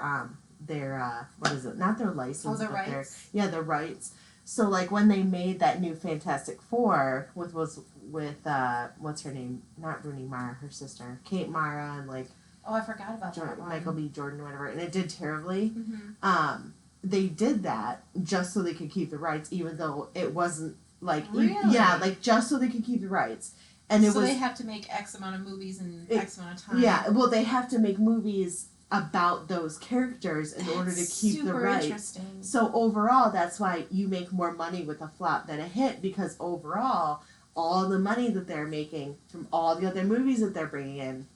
Not their license, the but rights. the rights. So like when they made that new Fantastic Four with what's her name? Not Rooney Mara, her sister, Kate Mara, and like Oh, I forgot about that one. Michael B. Jordan, whatever, and it did terribly. Mm-hmm. They did that just so they could keep the rights, even though it wasn't like Really? like just so they could keep the rights. And so they have to make X amount of movies in X amount of time. Yeah, well, they have to make movies about those characters in order to keep the rights. Interesting. So overall, that's why you make more money with a flop than a hit, because overall, all the money that they're making from all the other movies that they're bringing in,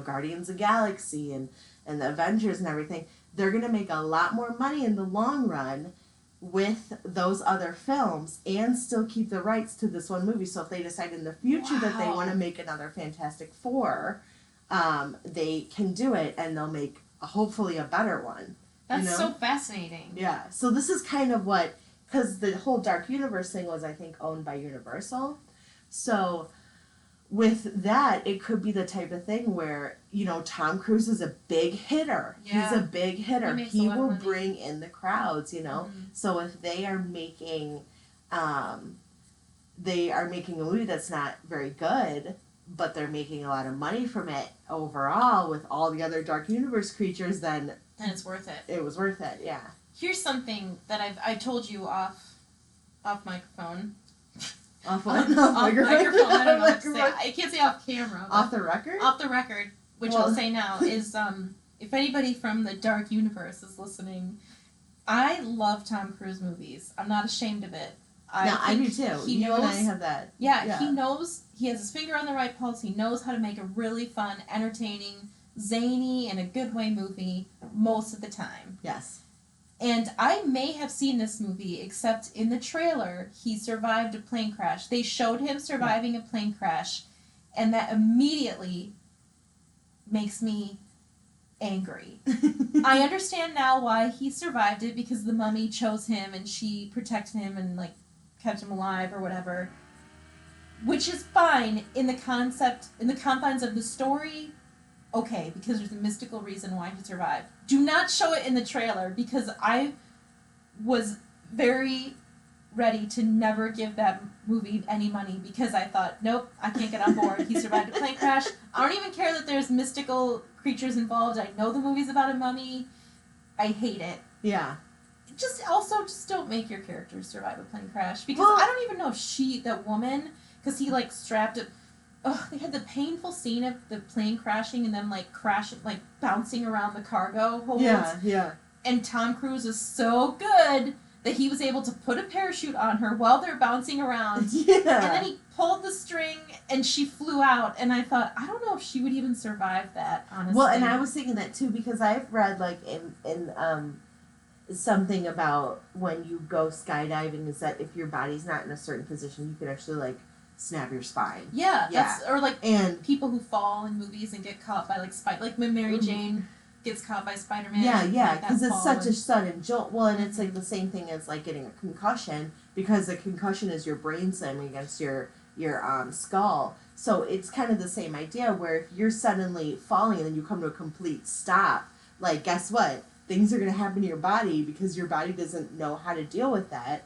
Guardians of the Galaxy and the Avengers and everything, they're going to make a lot more money in the long run with those other films and still keep the rights to this one movie. So if they decide in the future that they want to make another Fantastic Four, they can do it, and they'll make hopefully a better one. That's so fascinating. Yeah. So this is kind of because the whole Dark Universe thing was, I think, owned by Universal. So with that, it could be the type of thing where, Tom Cruise is a big hitter. Yeah. He's a big hitter. He will money. bring in the crowds, Mm-hmm. So if they are making a movie that's not very good, but they're making a lot of money from it overall with all the other Dark Universe creatures, then it's worth it. It was worth it, yeah. Here's something that I told you off microphone. Off microphone. I don't know what to say. I can't say off camera. Off the record? Off the record, which I'll say now is if anybody from the Dark Universe is listening, I love Tom Cruise movies. I'm not ashamed of it. I do too. He knows, and I have that. Yeah, he knows. He has his finger on the right pulse. He knows how to make a really fun, entertaining, zany, in a good way movie most of the time. Yes. And I may have seen this movie, except in the trailer, he survived a plane crash. They showed him surviving a plane crash, and that immediately makes me angry. I understand now why he survived it, because the mummy chose him and she protected him and kept him alive or whatever. Which is fine in the confines of the story. Okay, because there's a mystical reason why he survived. Do not show it in the trailer, because I was very ready to never give that movie any money, because I thought, nope, I can't get on board. He survived a plane crash. I don't even care that there's mystical creatures involved. I know the movie's about a mummy. I hate it. Yeah. Just don't make your characters survive a plane crash, because I don't even know if that woman, because he strapped it. Oh, they had the painful scene of the plane crashing and then crashing, bouncing around the cargo holds. Yeah. And Tom Cruise is so good that he was able to put a parachute on her while they're bouncing around. Yeah. And then he pulled the string and she flew out. And I thought, I don't know if she would even survive that, honestly. Well, and I was thinking that too, because I've read in something about when you go skydiving is that if your body's not in a certain position, you could actually snap your spine. Yeah. That's, or and people who fall in movies and get caught by when Mary Jane gets caught by Spider-Man. Yeah, because it's such a sudden jolt. Well, and it's the same thing as getting a concussion, because the concussion is your brain slamming against your skull. So it's kind of the same idea, where if you're suddenly falling and then you come to a complete stop, guess what? Things are going to happen to your body, because your body doesn't know how to deal with that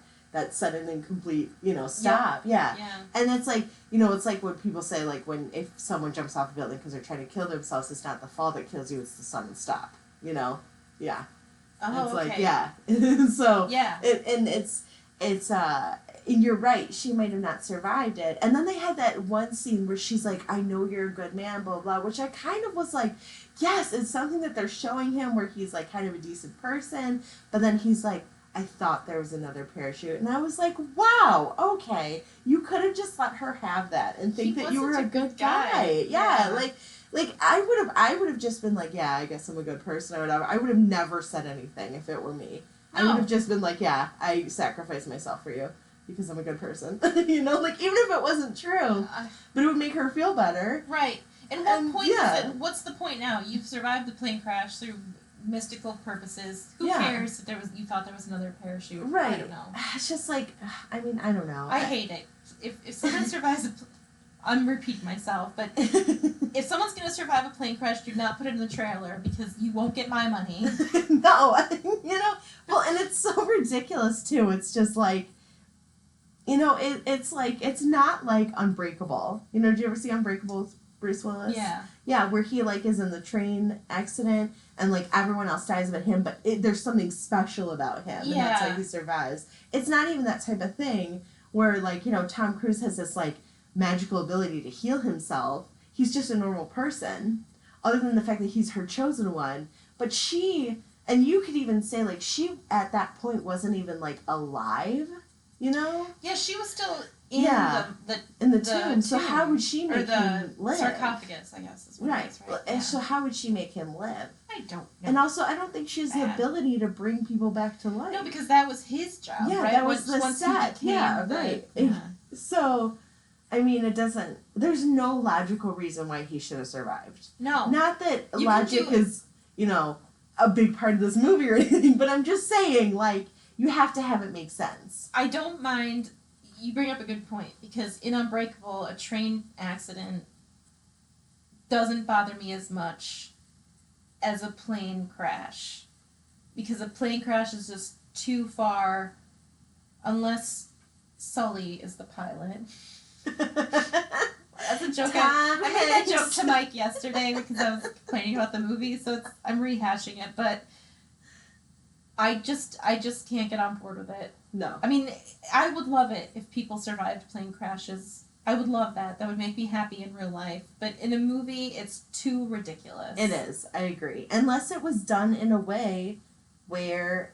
sudden and complete, stop. Yeah. And it's it's like when people say, if someone jumps off a building because they're trying to kill themselves, it's not the fall that kills you, it's the sudden stop, Yeah. Oh, it's okay. So, yeah. And you're right, she might have not survived it. And then they had that one scene where she's like, I know you're a good man, blah, blah, which I kind of was like, yes, it's something that they're showing him where he's kind of a decent person, but then he's like, I thought there was another parachute. And I was like, wow, okay. You could have just let her have that and think that you were a good guy. Yeah. I would have just been like, yeah, I guess I'm a good person or whatever. I would have never said anything if it were me. No. I would have just been like, yeah, I sacrificed myself for you. because I'm a good person. You know, like, even if it wasn't true, but it would make her feel better. Right. And what point yeah. is it? What's the point now? You've survived the plane crash through mystical purposes. Who Yeah. cares if you thought there was another parachute? Right. I don't know. It's just like, I mean, I don't know. I hate it. If someone survives I'm repeating myself, but if someone's going to survive a plane crash, do not put it in the trailer because you won't get my money. No, you know, well, and it's so ridiculous too. It's just like, you know, it's like, it's not like Unbreakable. You know, did you ever see Unbreakable with Bruce Willis? Yeah. Yeah, where he like is in the train accident and like everyone else dies but him, but there's something special about him and that's why he survives. It's not even that type of thing where like, you know, Tom Cruise has this like magical ability to heal himself. He's just a normal person, other than the fact that he's her chosen one. But she, and you could even say like she at that point wasn't even like alive, you know? Yeah, she was still in the tomb. So how would she make him live? Sarcophagus, I guess is what right. it is, right? Well, and so how would she make him live? I don't know. And also, I don't think she has the ability to bring people back to life. No, because that was his job, yeah, right? that was the once set. Yeah, right. Yeah. So, I mean, there's no logical reason why he should have survived. No. Not that logic is, you know, a big part of this movie or anything, but I'm just saying, like, you have to have it make sense. I don't mind, you bring up a good point, because in Unbreakable, a train accident doesn't bother me as much as a plane crash. Because a plane crash is just too far, unless Sully is the pilot. That's a joke. I made that joke to Mike yesterday because I was complaining about the movie, so I'm rehashing it, but I just can't get on board with it. No. I mean, I would love it if people survived plane crashes. I would love that. That would make me happy in real life. But in a movie, it's too ridiculous. It is. I agree. Unless it was done in a way where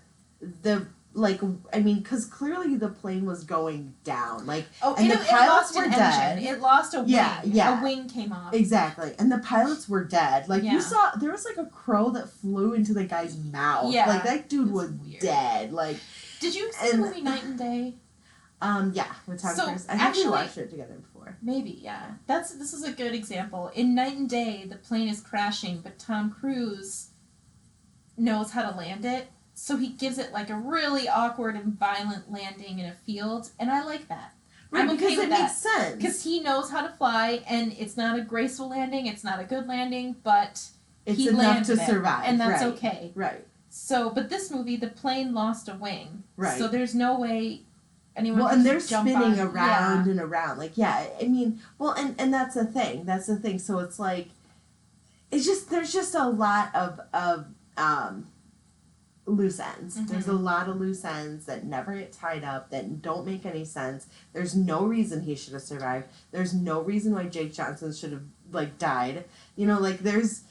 because clearly the plane was going down. Like, and the pilots were dead. It lost a wing. Yeah. A wing came off. Exactly. And the pilots were dead. Like, you saw, there was like a crow that flew into the guy's mouth. Yeah. Like, that dude was dead. Like, did you see the movie Night and Day? Yeah, with Tom Cruise. I think we watched it together before. Maybe, yeah. This is a good example. In Night and Day, the plane is crashing, but Tom Cruise knows how to land it. So he gives it like a really awkward and violent landing in a field, and I like that. Right, I'm okay because with it that. makes sense. Because he knows how to fly, and it's not a graceful landing, it's not a good landing, but he enough to survive, and that's okay. Right. So, but this movie, the plane lost a wing. Right. So there's no way anyone and can they're jump spinning on. around and around. Like, yeah, I mean, well, and that's the thing. That's the thing. So it's like, it's just, there's just a lot of loose ends. Mm-hmm. There's a lot of loose ends that never get tied up, that don't make any sense. There's no reason he should have survived. There's no reason why Jake Johnson should have, like, died. You know, like, there's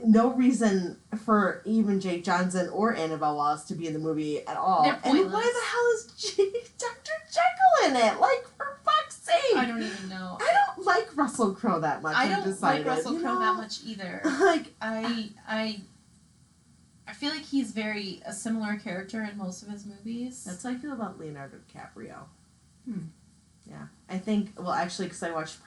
no reason for even Jake Johnson or Annabelle Wallis to be in the movie at all. They're pointless. And why the hell is Dr. Jekyll in it? Like, for fuck's sake! I don't even know. I don't like Russell Crowe that much. I don't like Russell Crowe that much either. Like, I feel like he's a similar character in most of his movies. That's how I feel about Leonardo DiCaprio. Yeah. I think, well, actually, because I watched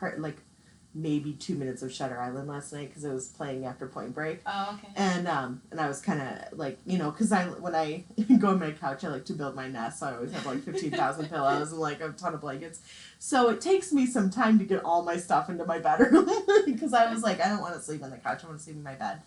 maybe 2 minutes of Shutter Island last night because it was playing after Point Break. Oh, okay. And I was kind of like, you know, because when I go on my couch, I like to build my nest, so I always have like 15,000 pillows and like a ton of blankets. So it takes me some time to get all my stuff into my bedroom because I was like, I don't want to sleep on the couch, I want to sleep in my bed.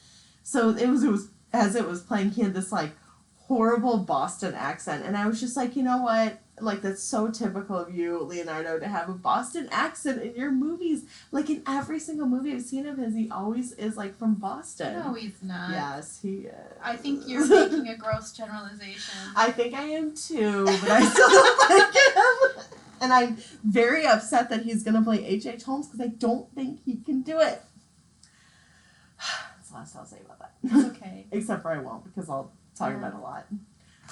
So it was as it was playing, he had this like horrible Boston accent, and I was just like, you know what? Like, that's so typical of you, Leonardo, to have a Boston accent in your movies. Like, in every single movie I've seen of his, he always is, like, from Boston. No, he's not. Yes, he is. I think you're making a gross generalization. I think I am, too, but I still don't like him. And I'm very upset that he's going to play H.H. Holmes, because I don't think he can do it. That's the last I'll say about that. It's okay. Except for I won't, because I'll talk about it a lot.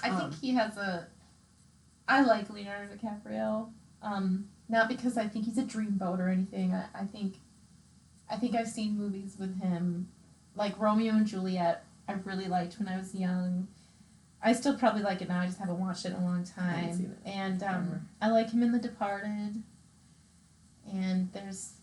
I think he has I like Leonardo DiCaprio, not because I think he's a dreamboat or anything. I think I've seen movies with him, like Romeo and Juliet. I really liked when I was young. I still probably like it now. I just haven't watched it in a long I haven't time. seen it. And I like him in The Departed. And there's,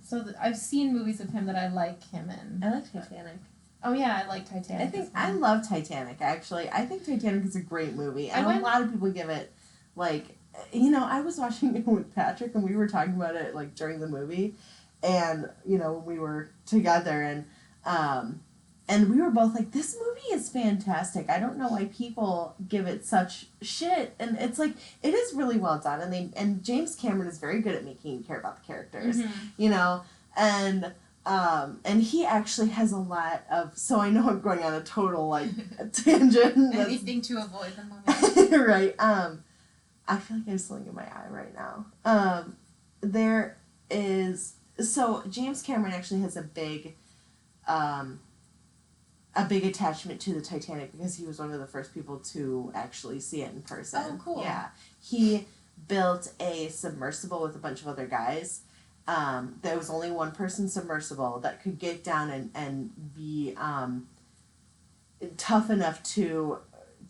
so I've seen movies of him that I like him in. I like Titanic. Oh yeah, I like Titanic. I think as well. I love Titanic. Actually, I think Titanic is a great movie, and a lot of people give it like, I was watching it with Patrick, and we were talking about it like during the movie, and when we were together, and we were both like, this movie is fantastic. I don't know why people give it such shit, and it's like it is really well done, and James Cameron is very good at making you care about the characters, and he actually has a lot of. So I know I'm going on a total tangent. Anything to avoid the movie. Right. I feel like I have something in my eye right now. There is James Cameron actually has a big attachment to the Titanic because he was one of the first people to actually see it in person. Oh, cool. Yeah, he built a submersible with a bunch of other guys. There was only one person submersible that could get down and be tough enough to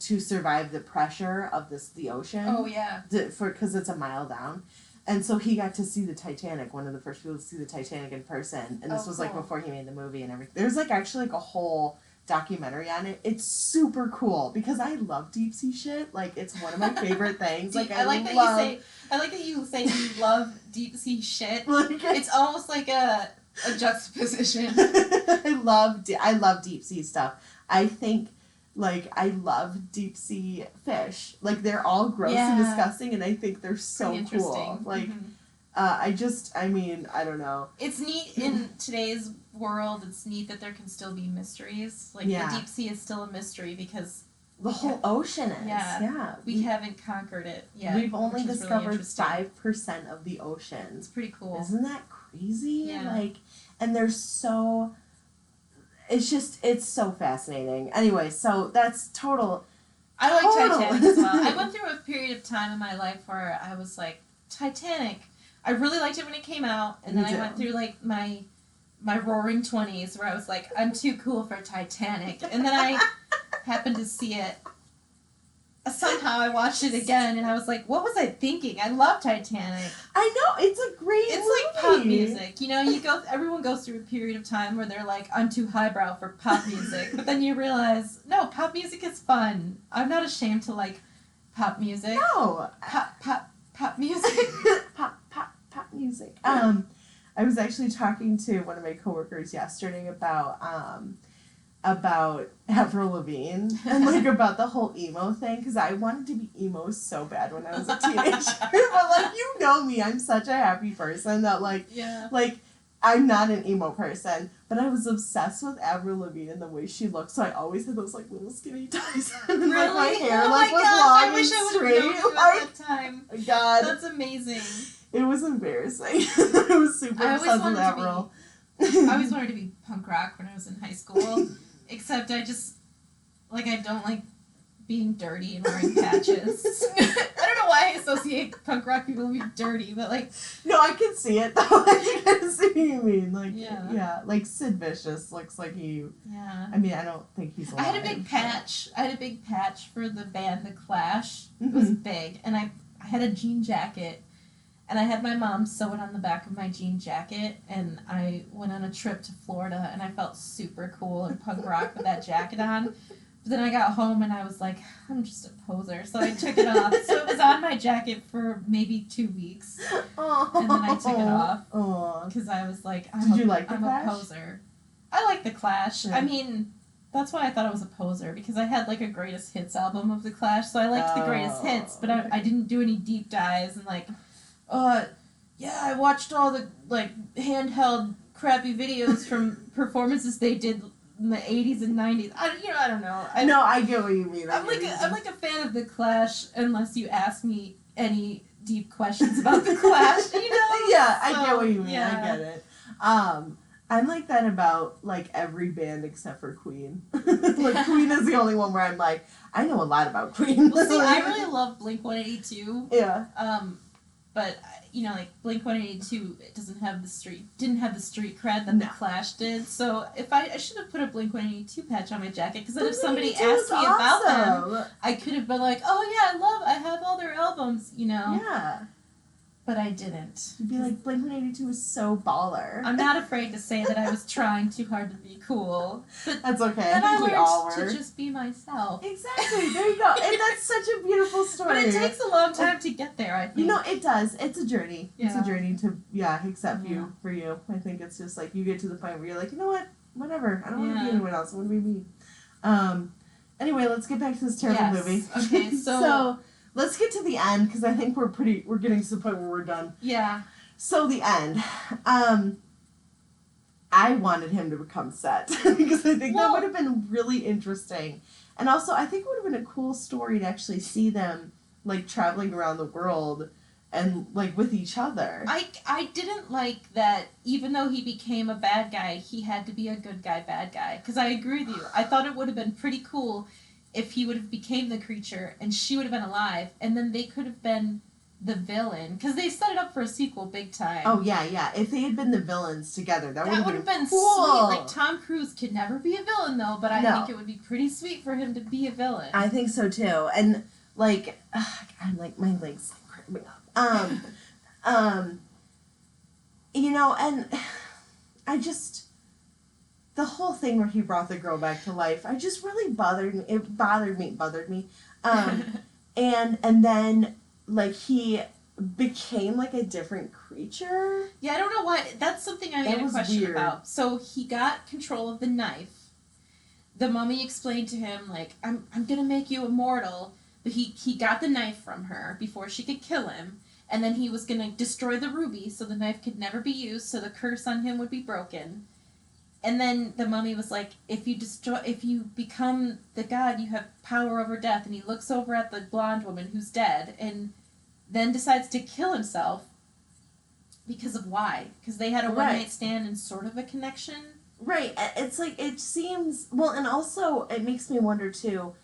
survive the pressure of the ocean. Oh yeah. Because it's a mile down, and so he got to see the Titanic. One of the first people to see the Titanic in person, and this was cool. before he made the movie and everything. There's actually a whole documentary on it. It's super cool because I love deep sea shit. It's one of my favorite things. I like that you say you love deep sea shit. It's almost like a juxtaposition. I love deep sea stuff. I think I love deep sea fish. They're all gross and disgusting, and I think they're so cool. I don't know. It's neat in today's world. It's neat that there can still be mysteries. The deep sea is still a mystery because the whole ocean is. Yeah. We haven't conquered it yet. We've only discovered really 5% of the ocean. It's pretty cool. Isn't that crazy? Yeah. And they're so. It's so fascinating. Anyway, so that's total. I like Titanic as well. I went through a period of time in my life where I was like, Titanic. I really liked it when it came out, and then I went through my roaring 20s where I was like, I'm too cool for Titanic, and then I happened to see it. Somehow I watched it again, and I was like, what was I thinking? I love Titanic. I know, it's a great movie. It's like pop music. Everyone goes through a period of time where they're like, I'm too highbrow for pop music. But then you realize, no, pop music is fun. I'm not ashamed to like pop music. No. Pop music. Pop music. I was actually talking to one of my coworkers yesterday about Avril Lavigne and about the whole emo thing because I wanted to be emo so bad when I was a teenager. But you know me, I'm such a happy person that I'm not an emo person, but I was obsessed with Avril Lavigne and the way she looked, so I always had those little skinny ties and really? my hair oh my was gosh, long I wish and I would straight. have known you at that time. God, that's amazing. It was embarrassing. I was super obsessed with Avril. I always wanted to be punk rock when I was in high school, except I just I don't like being dirty and wearing patches. I don't know why I associate punk rock people being dirty, but No, I can see it though. I can see what you mean. Yeah. Sid Vicious looks like he. Yeah. I mean, I don't think he's alive. I had a big patch for the band The Clash. It was big, and I had a jean jacket, and I had my mom sew it on the back of my jean jacket, and I went on a trip to Florida, and I felt super cool and punk rock with that jacket on. But then I got home, and I was like, I'm just a poser, so I took it off. So it was on my jacket for maybe 2 weeks, and then I took it off because I was like, I'm a poser. I like The Clash. Yeah. I mean, that's why I thought I was a poser, because I had a greatest hits album of The Clash, so I liked the greatest hits, but I didn't do any deep dives and I watched all the handheld crappy videos from performances they did in the 80s and 90s. I don't know. I get what you mean. I'm a fan of The Clash unless you ask me any deep questions about The Clash, Yeah, I get what you mean. Yeah. I get it. I'm like that about every band except for Queen. Queen is the only one where I'm like, I know a lot about Queen. Well, see, I really love Blink-182. Yeah. but like Blink-182, it didn't have the street cred that the Clash did. So if I should have put a Blink-182 patch on my jacket, because then if somebody asked me about them, I could have been like, oh yeah, I have all their albums, Yeah. But I didn't. You'd be like, Blink-182 is so baller. I'm not afraid to say that I was trying too hard to be cool. But that's okay. Then I think we all were. to just be myself. Exactly. There you go. And that's such a beautiful story. But it takes a long time to get there, I think. It does. It's a journey. Yeah. It's a journey to, accept you for you. I think it's just like you get to the point where you're like, you know what? Whatever. I don't want to be anyone else. I want to be me. Anyway, let's get back to this terrible movie. Okay, so let's get to the end, because I think we're getting to the point where we're done. Yeah. So the end. I wanted him to become Set because I think that would have been really interesting. And also, I think it would have been a cool story to actually see them, like, traveling around the world and, like, with each other. I didn't like that even though he became a bad guy, he had to be a good guy, bad guy. Because I agree with you. I thought it would have been pretty cool if he would have became the creature and she would have been alive, and then they could have been the villain, because they set it up for a sequel big time. Oh yeah. If they had been the villains together, that would have been cool. Sweet. Like, Tom Cruise could never be a villain though, but I think it would be pretty sweet for him to be a villain. I think so too. And like, I'm like, my legs cramping up. And I just, the whole thing where he brought the girl back to life, I just really bothered me. It bothered me. And then, like, he became, like, a different creature. Yeah, I don't know why. That's something I had a question about. So he got control of the knife. The mummy explained to him, like, I'm going to make you immortal. But he got the knife from her before she could kill him. And then he was going to destroy the ruby so the knife could never be used, so the curse on him would be broken. And then the mummy was like, if you become the god, you have power over death. And he looks over at the blonde woman who's dead and then decides to kill himself because of why? Because they had a one-night stand and sort of a connection. Right. It's like, it seems, well, and also it makes me wonder too,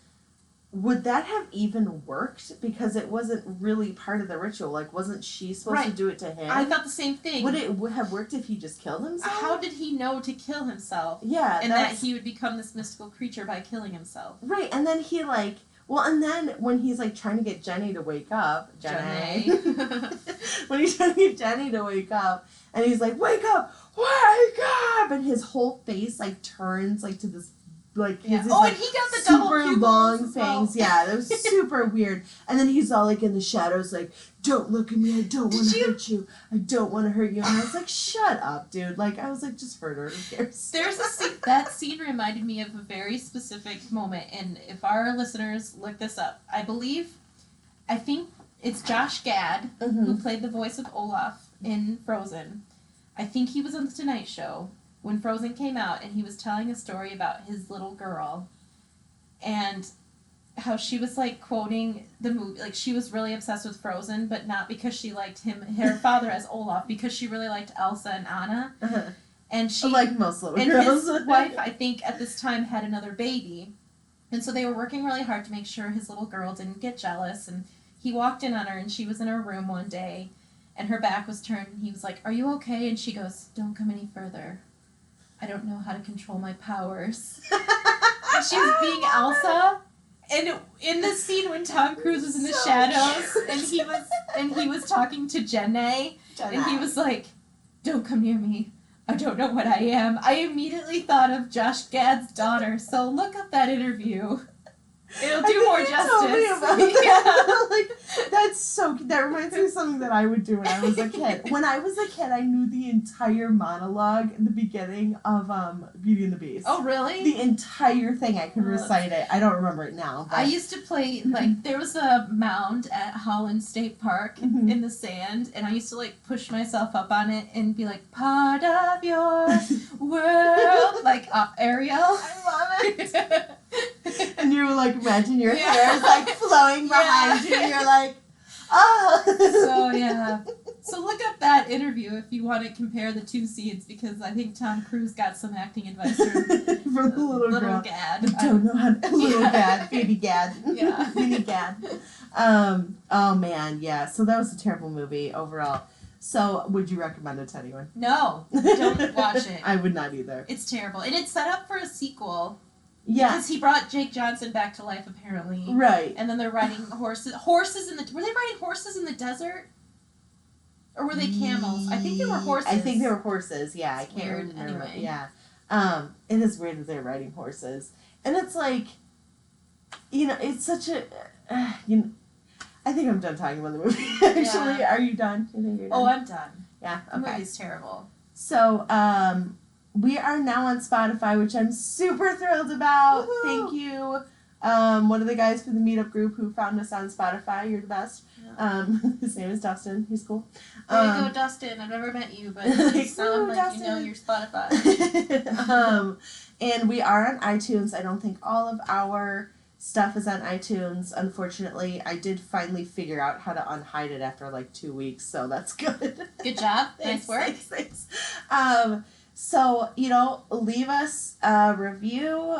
would that have even worked? Because it wasn't really part of the ritual. Like, wasn't she supposed to do it to him? I thought the same thing. Would it have worked if he just killed himself? How did he know to kill himself? Yeah. And that he would become this mystical creature by killing himself. Right. And then he, like, and then when he's, like, trying to get Jenny to wake up. Jenny. When he's trying to get Jenny to wake up, and he's like, wake up! And his whole face, like, turns, like, to this, like, his, and he got the super long fangs. Yeah, that was super weird. And then he's all, like, in the shadows, like, don't look at me, I don't want to hurt you. I don't want to hurt you. And I was like, shut up, dude. Like, I was like, just hurt her, who cares? There's a scene, that scene reminded me of a very specific moment, and if our listeners look this up, I think it's Josh Gad, who played the voice of Olaf in Frozen. I think he was on the Tonight Show when Frozen came out, and he was telling a story about his little girl and how she was, like, quoting the movie. Like, she was really obsessed with Frozen, but not because she liked her father as Olaf, because she really liked Elsa and Anna. And she, like most little girls. His wife, I think, at this time had another baby. And so they were working really hard to make sure his little girl didn't get jealous. And he walked in on her, and she was in her room one day, and her back was turned, and he was like, are you okay? And she goes, don't come any further. I don't know how to control my powers. And she was being Elsa. And in the scene when Tom Cruise was in the shadows, and he was talking to Jenny, and he was like, don't come near me. I don't know what I am. I immediately thought of Josh Gad's daughter, so look up that interview. It'll do more justice. Like, that's so. That reminds me of something that I would do when I was a kid. When I was a kid, I knew the entire monologue in the beginning of Beauty and the Beast. Oh, really? The entire thing. I could recite it. I don't remember it now. But. I used to play, like, there was a mound at Holland State Park in the sand, and I used to, like, push myself up on it and be like, part of your world, like Ariel. I love it. And you were like, imagine your hair is like flowing behind you, and you're like, oh. So, yeah. So look up that interview if you want to compare the two scenes, because I think Tom Cruise got some acting advice from the little girl. Gad. I don't know how to, little Gad, baby Gad. Yeah. Mini Gad. Oh man, yeah. So that was a terrible movie overall. So would you recommend it to anyone? No, don't watch it. I would not either. It's terrible, and it's set up for a sequel. Yeah. Because he brought Jake Johnson back to life, apparently. Right. And then they're riding horses. Horses in the. Were they riding horses in the desert? Or were they camels? I think they were horses. I think they were horses. Yeah, It's I can't weird, remember. anyway. Yeah. It is weird that they're riding horses, and it's like, it's such a, I think I'm done talking about the movie. Actually, Yeah. Are you done? You think you're done? Oh, I'm done. Yeah. The Okay. movie's terrible. So, we are now on Spotify, which I'm super thrilled about. Woohoo! Thank you. One of the guys from the meetup group who found us on Spotify. You're the best. Yeah. His name is Dustin. He's cool. There you go, Dustin. I've never met you, but you Like, sound "Ooh, like Dustin." you know your Spotify. And we are on iTunes. I don't think all of our stuff is on iTunes. Unfortunately, I did finally figure out how to unhide it after like 2 weeks, so that's good. Good job. Thanks, Nice work. Thanks. So, leave us a review,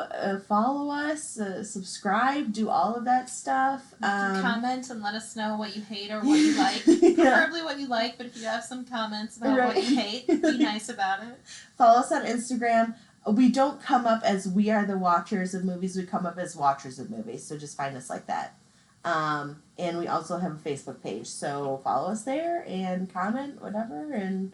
follow us, subscribe, do all of that stuff. Comment and let us know what you hate or what you like. Yeah. Preferably what you like, but if you have some comments about Right. what you hate, be nice about it. Follow us on Instagram. We don't come up as We Are the Watchers of Movies. We come up as Watchers of Movies. So just find us like that. And we also have a Facebook page. So follow us there and comment, whatever, and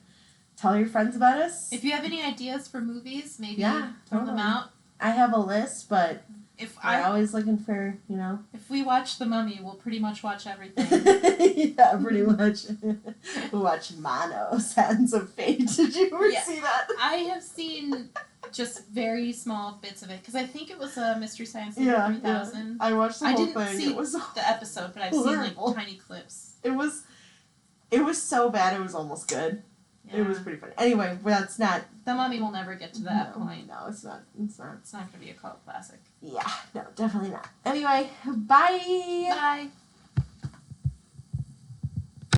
tell your friends about us. If you have any ideas for movies, maybe Yeah, throw them totally. out. I have a list, but If I'm always looking for, if we watch The Mummy, we'll pretty much watch everything. yeah, pretty much. Watch Mono, Sands of Fate. Did you ever Yeah. see that? I have seen just very small bits of it because I think it was a Mystery Science Theater Yeah, 3000. I watched the I whole didn't thing. see It was the episode, but I've seen horrible. like tiny clips. It was so bad. It was almost good. Yeah. It was pretty funny. Anyway, that's not. The Mummy will never get to that point. No, it's not. It's not. It's not going to be a cult classic. Yeah, no, definitely not. Anyway, bye. Bye.